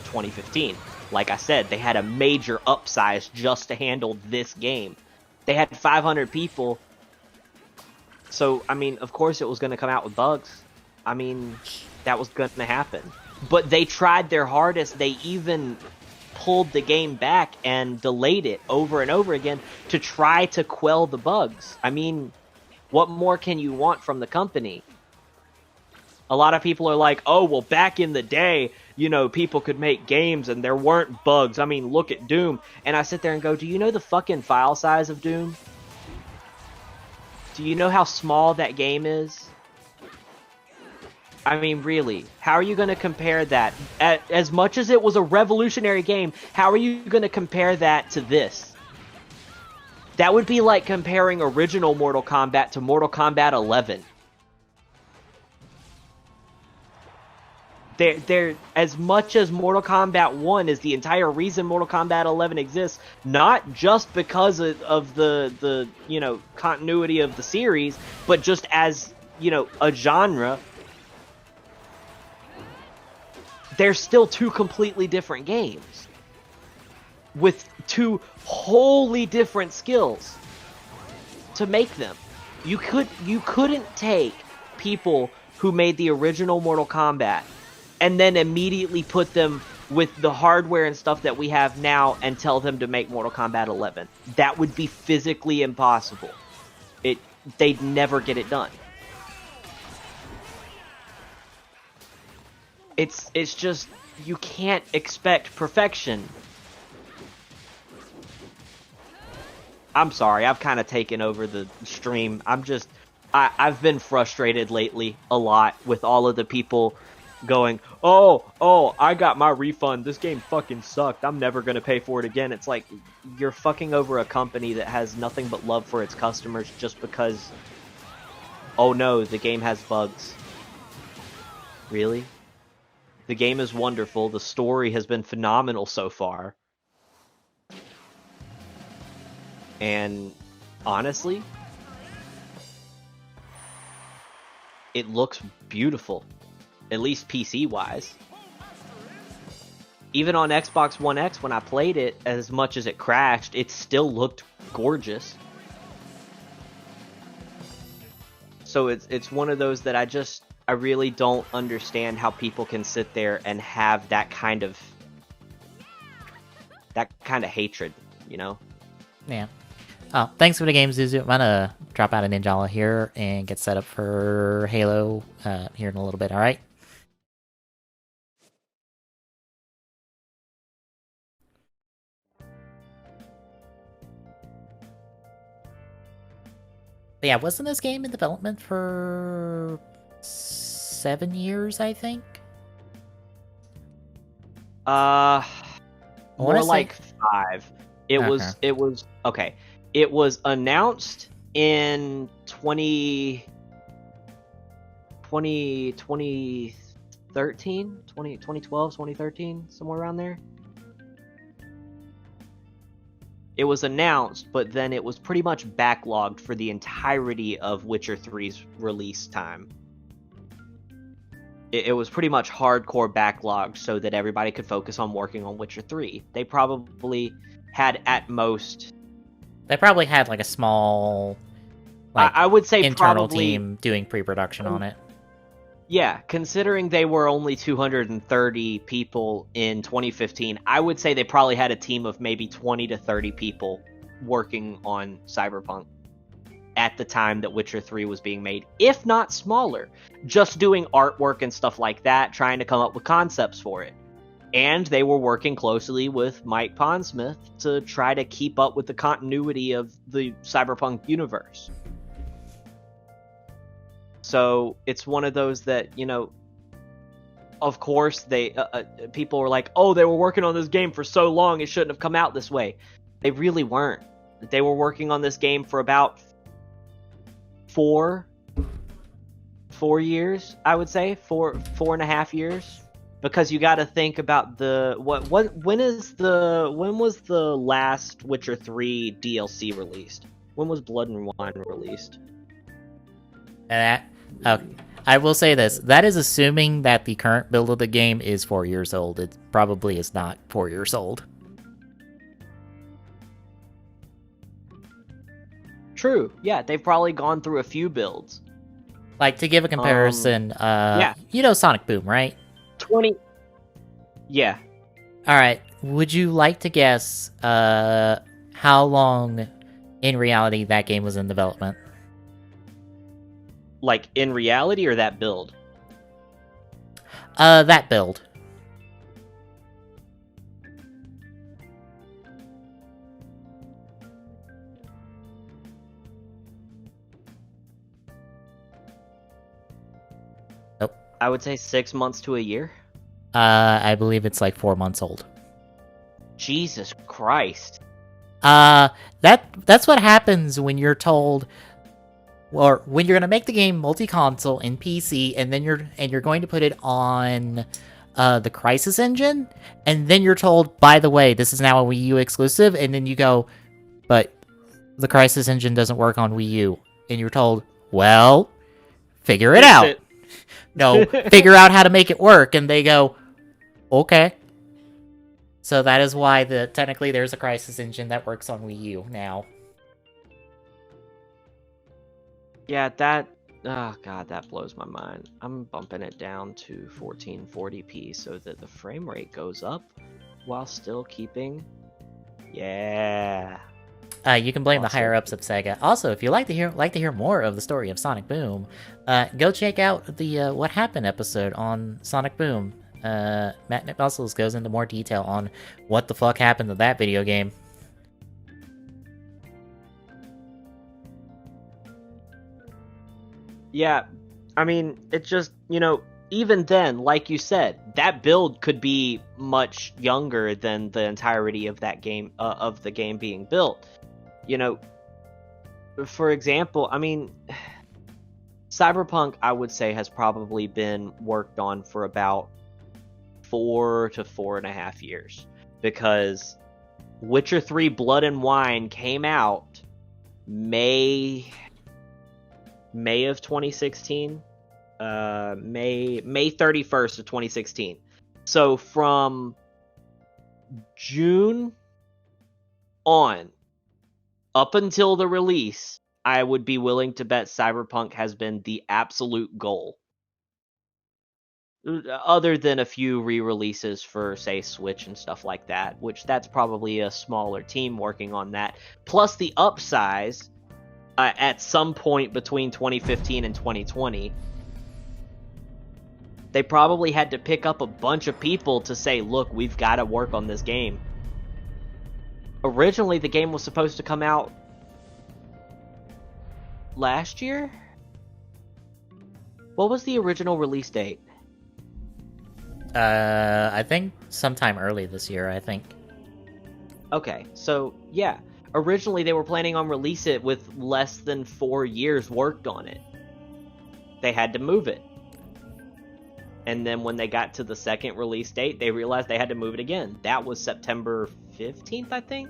2015. Like I said, they had a major upsize just to handle this game. They had 500 people. So, I mean, of course it was going to come out with bugs. I mean, that was going to happen. But they tried their hardest. They even pulled the game back and delayed it over and over again to try to quell the bugs. I mean, what more can you want from the company? A lot of people are like, oh, well, back in the day, you know, people could make games and there weren't bugs. I mean, look at Doom. And I sit there and go, do you know the fucking file size of Doom? Do you know how small that game is? I mean, really, how are you going to compare that? As much as it was a revolutionary game, how are you going to compare that to this? That would be like comparing original Mortal Kombat to Mortal Kombat 11. They're as much as Mortal Kombat 1 is the entire reason Mortal Kombat 11 exists, not just because of the you know, continuity of the series, but just as, you know, a genre. They're still 2 completely different games. with two wholly different skills to make them. You couldn't take people who made the original Mortal Kombat and then immediately put them with the hardware and stuff that we have now and tell them to make Mortal Kombat 11. That would be physically impossible. They'd never get it done. It's just, you can't expect perfection. I'm sorry, I've kind of taken over the stream. I've been frustrated lately a lot with all of the people going, oh, I got my refund. This game fucking sucked. I'm never going to pay for it again. It's like, you're fucking over a company that has nothing but love for its customers just because, oh no, the game has bugs. Really? The game is wonderful. The story has been phenomenal so far. And honestly, it looks beautiful, at least PC-wise. Even on Xbox One X, when I played it, as much as it crashed, it still looked gorgeous. So it's one of those that I really don't understand how people can sit there and have that kind of hatred, you know? Yeah. Oh, thanks for the game, Zuzu. I'm gonna drop out of Ninjala here and get set up for Halo here in a little bit, alright? Yeah, wasn't this game in development for 7 years, I think? More say- like 5. It was okay. It was announced in 2013, 2012, 2013, somewhere around there. It was announced, but then it was pretty much backlogged for the entirety of Witcher 3's release time. It was pretty much hardcore backlogged so that everybody could focus on working on Witcher 3. They probably had at most... They probably had like a small, I would say internal probably, team doing pre-production on it. Yeah, considering they were only 230 people in 2015, I would say they probably had a team of maybe 20 to 30 people working on Cyberpunk at the time that Witcher 3 was being made, if not smaller, just doing artwork and stuff like that, trying to come up with concepts for it. And they were working closely with Mike Pondsmith to try to keep up with the continuity of the Cyberpunk universe. So it's one of those that, you know, of course they people were like, oh, they were working on this game for so long, it shouldn't have come out this way. They really weren't. They were working on this game for about 4 years, I would say, 4.5 years. Because you got to think about when was the last Witcher 3 DLC released? When was Blood and Wine released? And I will say this: that is assuming that the current build of the game is 4 years old. It probably is not 4 years old. True. Yeah, they've probably gone through a few builds. Like, to give a comparison, yeah. You know Sonic Boom, right? 20. Yeah. Alright, would you like to guess how long in reality that game was in development? Like, in reality, or that build? That build. Nope. I would say 6 months to a year. I believe it's like 4 months old. Jesus Christ. That's what happens when you're told, or when you're gonna make the game multi-console in PC, and then you're going to put it on the Crysis engine, and then you're told, by the way, this is now a Wii U exclusive, and then you go, but the Crysis engine doesn't work on Wii U, and you're told, well, figure it out. No, figure out how to make it work, and they go, okay. So that is why technically there's a Crisis engine that works on Wii U now. Yeah, that... Oh god, that blows my mind. I'm bumping it down to 1440p so that the frame rate goes up while still keeping... Yeah. You can blame the Awesome. higher ups of Sega. Also, if you like to hear more of the story of Sonic Boom, go check out the What Happened episode on Sonic Boom. Matt McMuscles goes into more detail on what the fuck happened to that video game. Yeah, I mean, it just, even then, like you said, that build could be much younger than the entirety of that game, of the game being built. For example, I mean, Cyberpunk, I would say, has probably been worked on for about 4 to 4.5 years, because Witcher 3 Blood and Wine came out May of 2016, May 31st of 2016. So from June on, up until the release, I would be willing to bet Cyberpunk has been the absolute goal. Other than a few re-releases for, say, Switch and stuff like that, which that's probably a smaller team working on that. Plus the upsize at some point between 2015 and 2020. They probably had to pick up a bunch of people to say, look, we've got to work on this game. Originally, the game was supposed to come out last year? What was the original release date? I think sometime early this year, I think. Okay, so yeah. Originally, they were planning on release it with less than 4 years worked on it. They had to move it. And then when they got to the second release date, they realized they had to move it again. That was September 15th, I think?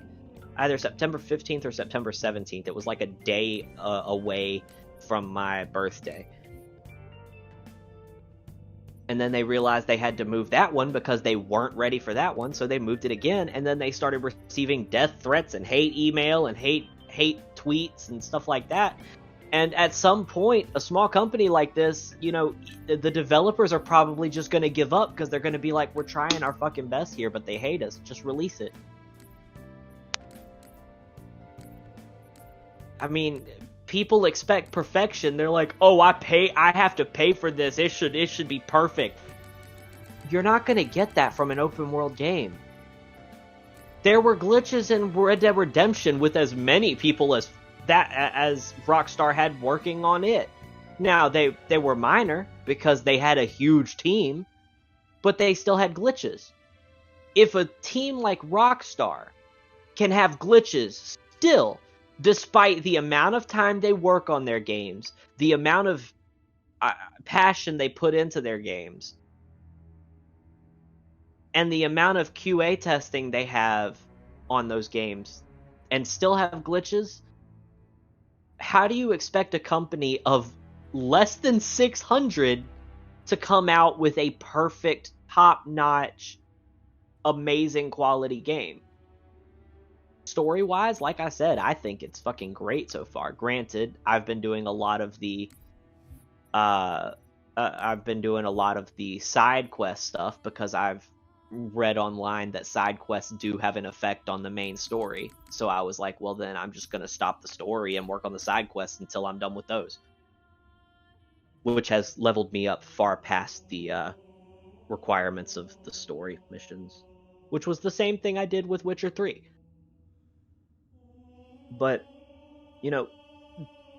Either September 15th or September 17th. It was like a day away from my birthday. And then they realized they had to move that one because they weren't ready for that one, so they moved it again, and then they started receiving death threats and hate email and hate tweets and stuff like that. And at some point, a small company like this, the developers are probably just going to give up because they're going to be like, we're trying our fucking best here, but they hate us. Just release it. I mean, people expect perfection. They're like, oh, I have to pay for this. It should be perfect. You're not going to get that from an open world game. There were glitches in Red Dead Redemption with as many people as Rockstar had working on it. Now, they were minor because they had a huge team, but they still had glitches. If a team like Rockstar can have glitches still, despite the amount of time they work on their games, the amount of passion they put into their games, and the amount of QA testing they have on those games, and still have glitches, how do you expect a company of less than 600 to come out with a perfect, top-notch, amazing quality game? Story-wise, like I said, I think it's fucking great so far. Granted, I've been doing a lot of the side quest stuff because I've read online that side quests do have an effect on the main story. So I was like, well, then I'm just gonna stop the story and work on the side quests until I'm done with those, which has leveled me up far past the requirements of the story missions, which was the same thing I did with Witcher 3. But,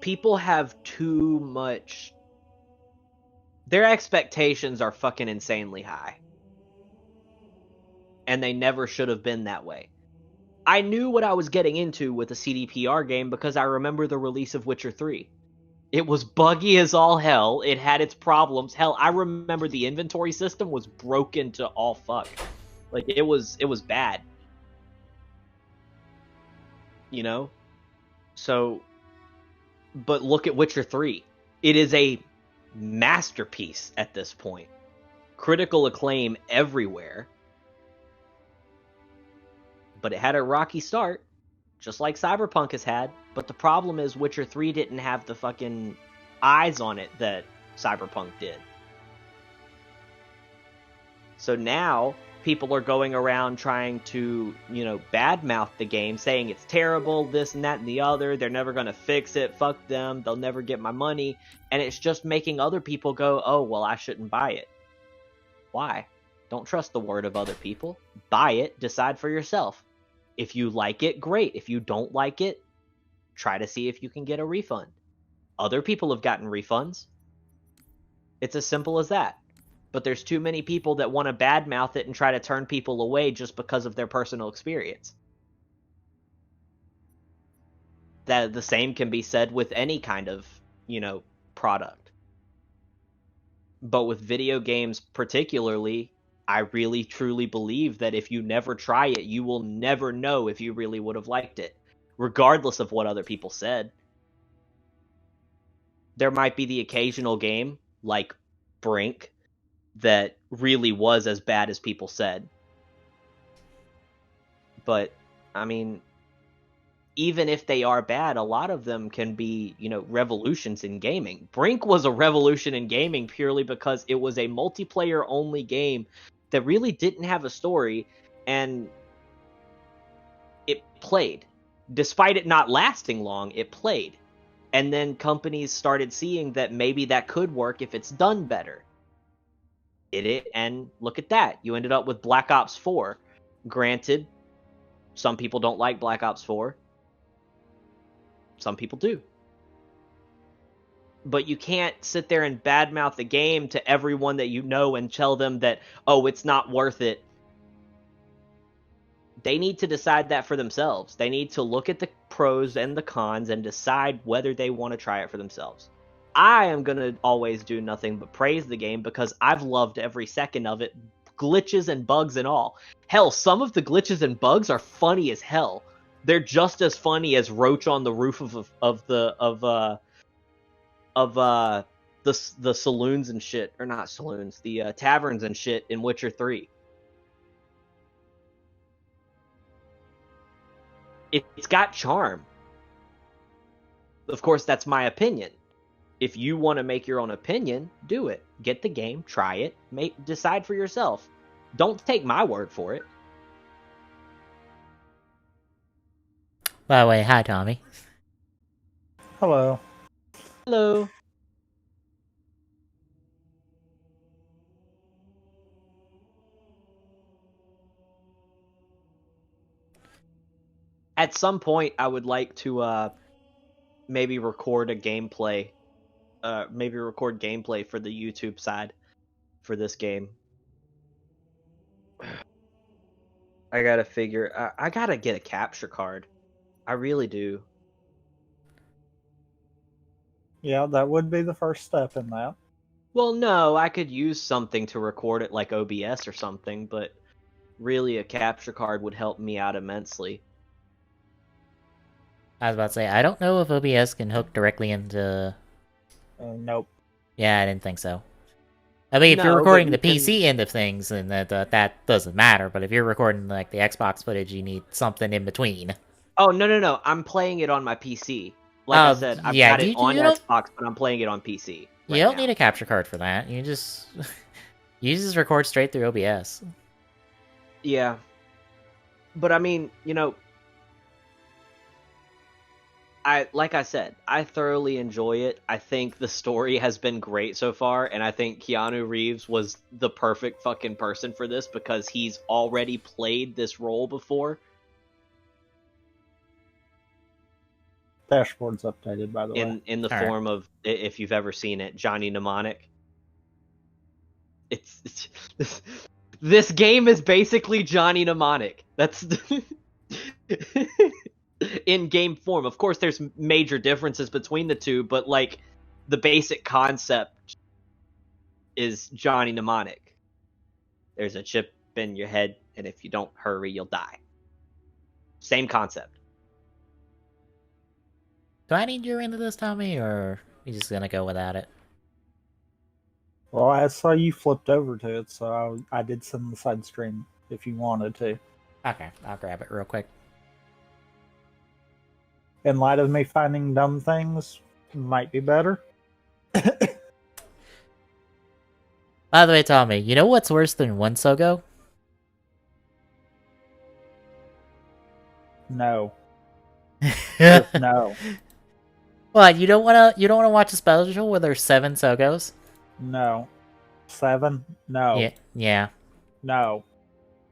people have too much... Their expectations are fucking insanely high. And they never should have been that way. I knew what I was getting into with a CDPR game because I remember the release of Witcher 3. It was buggy as all hell. It had its problems. Hell, I remember the inventory system was broken to all fuck. Like, it was bad. So, but look at Witcher 3. It is a masterpiece at this point. Critical acclaim everywhere. but it had a rocky start, just like Cyberpunk has had. But the problem is Witcher 3 didn't have the fucking eyes on it that Cyberpunk did. So now people are going around trying to, badmouth the game, saying it's terrible, this and that and the other, they're never going to fix it, fuck them, they'll never get my money, and it's just making other people go, oh, well, I shouldn't buy it. Why? Don't trust the word of other people. Buy it, decide for yourself. If you like it, great. If you don't like it, try to see if you can get a refund. Other people have gotten refunds. It's as simple as that. But there's too many people that want to badmouth it and try to turn people away just because of their personal experience. That the same can be said with any kind of, product. But with video games particularly, I really truly believe that if you never try it, you will never know if you really would have liked it, regardless of what other people said. There might be the occasional game, like Brink, that really was as bad as people said. But, I mean, even if they are bad, a lot of them can be, revolutions in gaming. Brink was a revolution in gaming purely because it was a multiplayer-only game that really didn't have a story, and it played. Despite it not lasting long, it played. And then companies started seeing that maybe that could work if it's done better. Did it, and look at that. You ended up with Black Ops 4. Granted, some people don't like Black Ops 4. Some people do. But you can't sit there and badmouth the game to everyone that you know and tell them that, oh, it's not worth it. They need to decide that for themselves. They need to look at the pros and the cons and decide whether they want to try it for themselves. I am going to always do nothing but praise the game because I've loved every second of it, glitches and bugs and all. Hell, some of the glitches and bugs are funny as hell. They're just as funny as Roach on the roof of the saloons and shit, or not saloons, the taverns and shit in Witcher 3. It's got charm. Of course, that's my opinion. If you want to make your own opinion, do it. Get the game, try it, decide for yourself. Don't take my word for it. By the way, hi, Tommy. Hello. Hello. At some point, I would like to maybe record a gameplay. Maybe record gameplay for the YouTube side for this game. I gotta figure. I gotta get a capture card. I really do. Yeah, that would be the first step in that. Well, no, I could use something to record it like OBS or something, but really a capture card would help me out immensely. I was about to say, I don't know if OBS can hook directly into... Nope. Yeah, I didn't think so. I mean, if you're No, recording but the you PC end of things, then that doesn't matter. But if you're recording like the Xbox footage, you need something in between. Oh, no. I'm playing it on my PC. Like I said, I've got it on Xbox, but I'm playing it on PC. You don't need a capture card for that. You just record straight through OBS. Yeah. But I mean, like I said, I thoroughly enjoy it. I think the story has been great so far, and I think Keanu Reeves was the perfect fucking person for this because he's already played this role before. Dashboard's updated, by the way. In the form of, if you've ever seen it, Johnny Mnemonic. It's this game is basically Johnny Mnemonic. That's in game form. Of course, there's major differences between the two, but like the basic concept is Johnny Mnemonic. There's a chip in your head, and if you don't hurry, you'll die. Same concept. Do I need you into this, Tommy, or are you just gonna go without it? Well, I saw you flipped over to it, so I did send the side stream if you wanted to. Okay, I'll grab it real quick. In light of me finding dumb things, might be better. By the way, Tommy, you know what's worse than one Sogo? No. Just no. What, you don't wanna watch a special where there's 7 Sogos? No. 7? No. Yeah. No.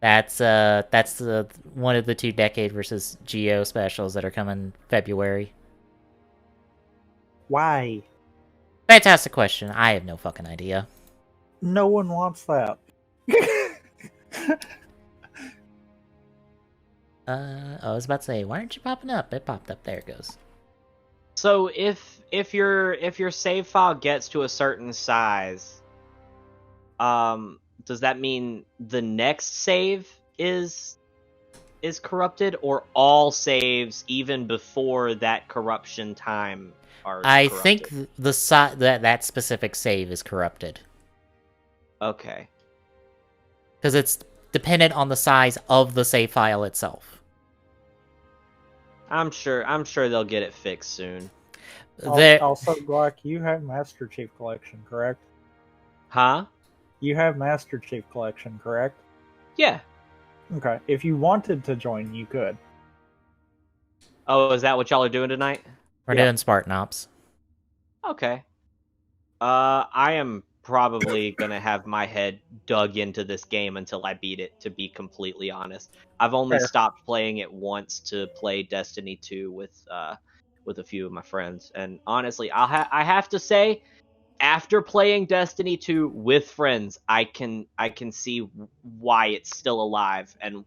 That's one of the 2 Decade versus Geo specials that are coming February. Why? Fantastic question. I have no fucking idea. No one wants that. I was about to say, why aren't you popping up? It popped up. There it goes. So if your save file gets to a certain size, does that mean the next save is corrupted, or all saves even before that corruption time are I corrupted? think that specific save is corrupted Okay. because it's dependent on the size of the save file itself. I'm sure they'll get it fixed soon. Also, Glock, you have Master Chief Collection, correct? Huh? You have Master Chief Collection, correct? Yeah. Okay. If you wanted to join, you could. Oh, is that what y'all are doing tonight? We're doing Spartan Ops. Okay. I am probably gonna have my head dug into this game until I beat it, to be completely honest. I've only Fair. stopped playing it once to play Destiny 2 with a few of my friends, and honestly, I have to say, after playing Destiny 2 with friends, I can see why it's still alive and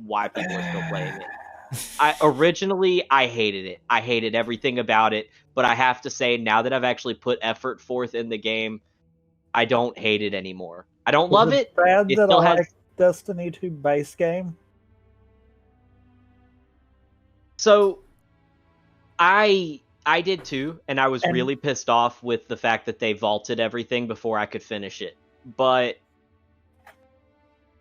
why people are still playing it. Originally I hated it. I hated everything about it, but I have to say, now that I've actually put effort forth in the game, I don't hate it anymore. I don't love it. Bad It that still I has. like Destiny 2 base game. So I did too, and I was really pissed off with the fact that they vaulted everything before I could finish it. But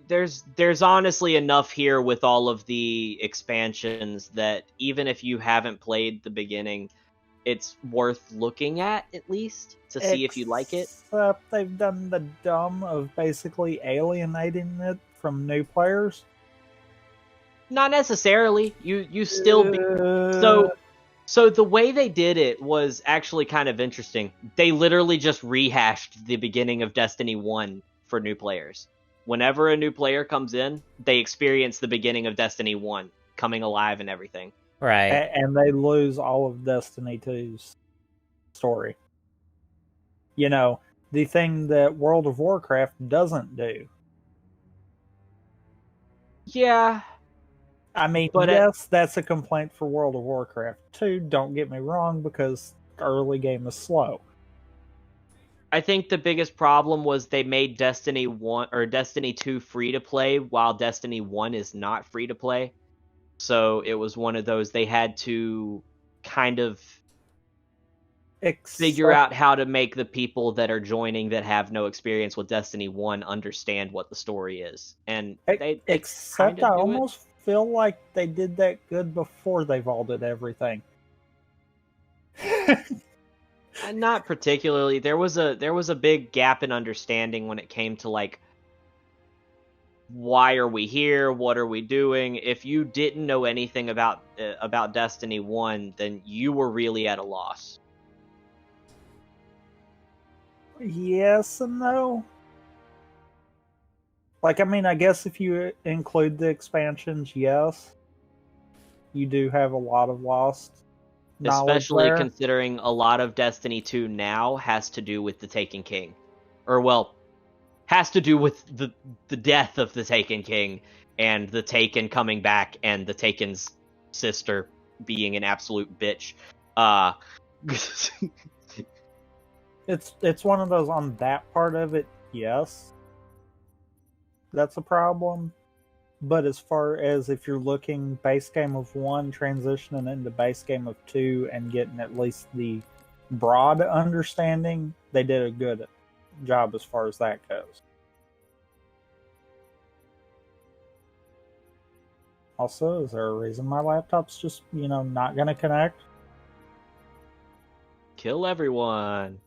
there's honestly enough here with all of the expansions that even if you haven't played the beginning, it's worth looking at least to see if you like it. Except they've done the dumb of basically alienating it from new players. Not necessarily. You still so the way they did it was actually kind of interesting. They literally just rehashed the beginning of Destiny 1 for new players. Whenever a new player comes in, they experience the beginning of Destiny 1 coming alive and everything. Right. And they lose all of Destiny 2's story. You know, the thing that World of Warcraft doesn't do. Yeah. I mean, But yes, that's a complaint for World of Warcraft 2, don't get me wrong, because the early game is slow. I think the biggest problem was they made Destiny 1 or Destiny 2 free to play while Destiny 1 is not free to play. So it was one of those they had to kind of figure out how to make the people that are joining that have no experience with Destiny 1 understand what the story is. And they except I almost feel like they did that good before they vaulted everything. Not particularly. There was a big gap in understanding when it came to like, why are we here? What are we doing? If you didn't know anything about Destiny 1, then you were really at a loss. Yes and no. Like, I mean, I guess if you include the expansions, yes, you do have a lot of lost knowledge, especially there. Considering a lot of Destiny 2 now has to do with the Taken King. Or, well, has to do with the death of the Taken King and the Taken coming back and the Taken's sister being an absolute bitch. It's one of those on that part of it, yes. That's a problem. But as far as if you're looking base game of 1, transitioning into base game of 2, and getting at least the broad understanding, they did a good job as far as that goes. Also, is there a reason my laptop's just, not going to connect? Kill everyone.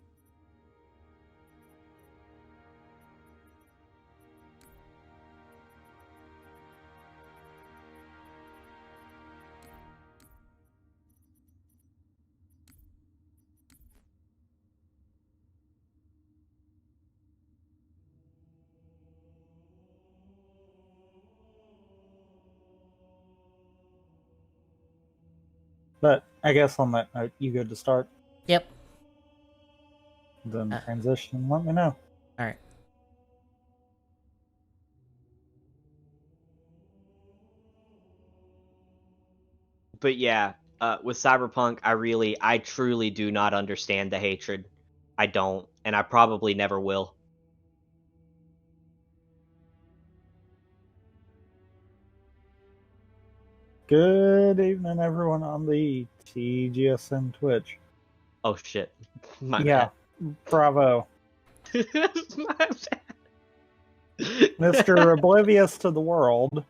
But I guess on that note, you good to start? Yep. Then transition and let me know. All right. But yeah, with Cyberpunk, I truly do not understand the hatred. I don't, and I probably never will. Good evening, everyone on the TGSN Twitch. Oh shit. My Yeah, bravo. bad. My bad. Mr. Oblivious to the world.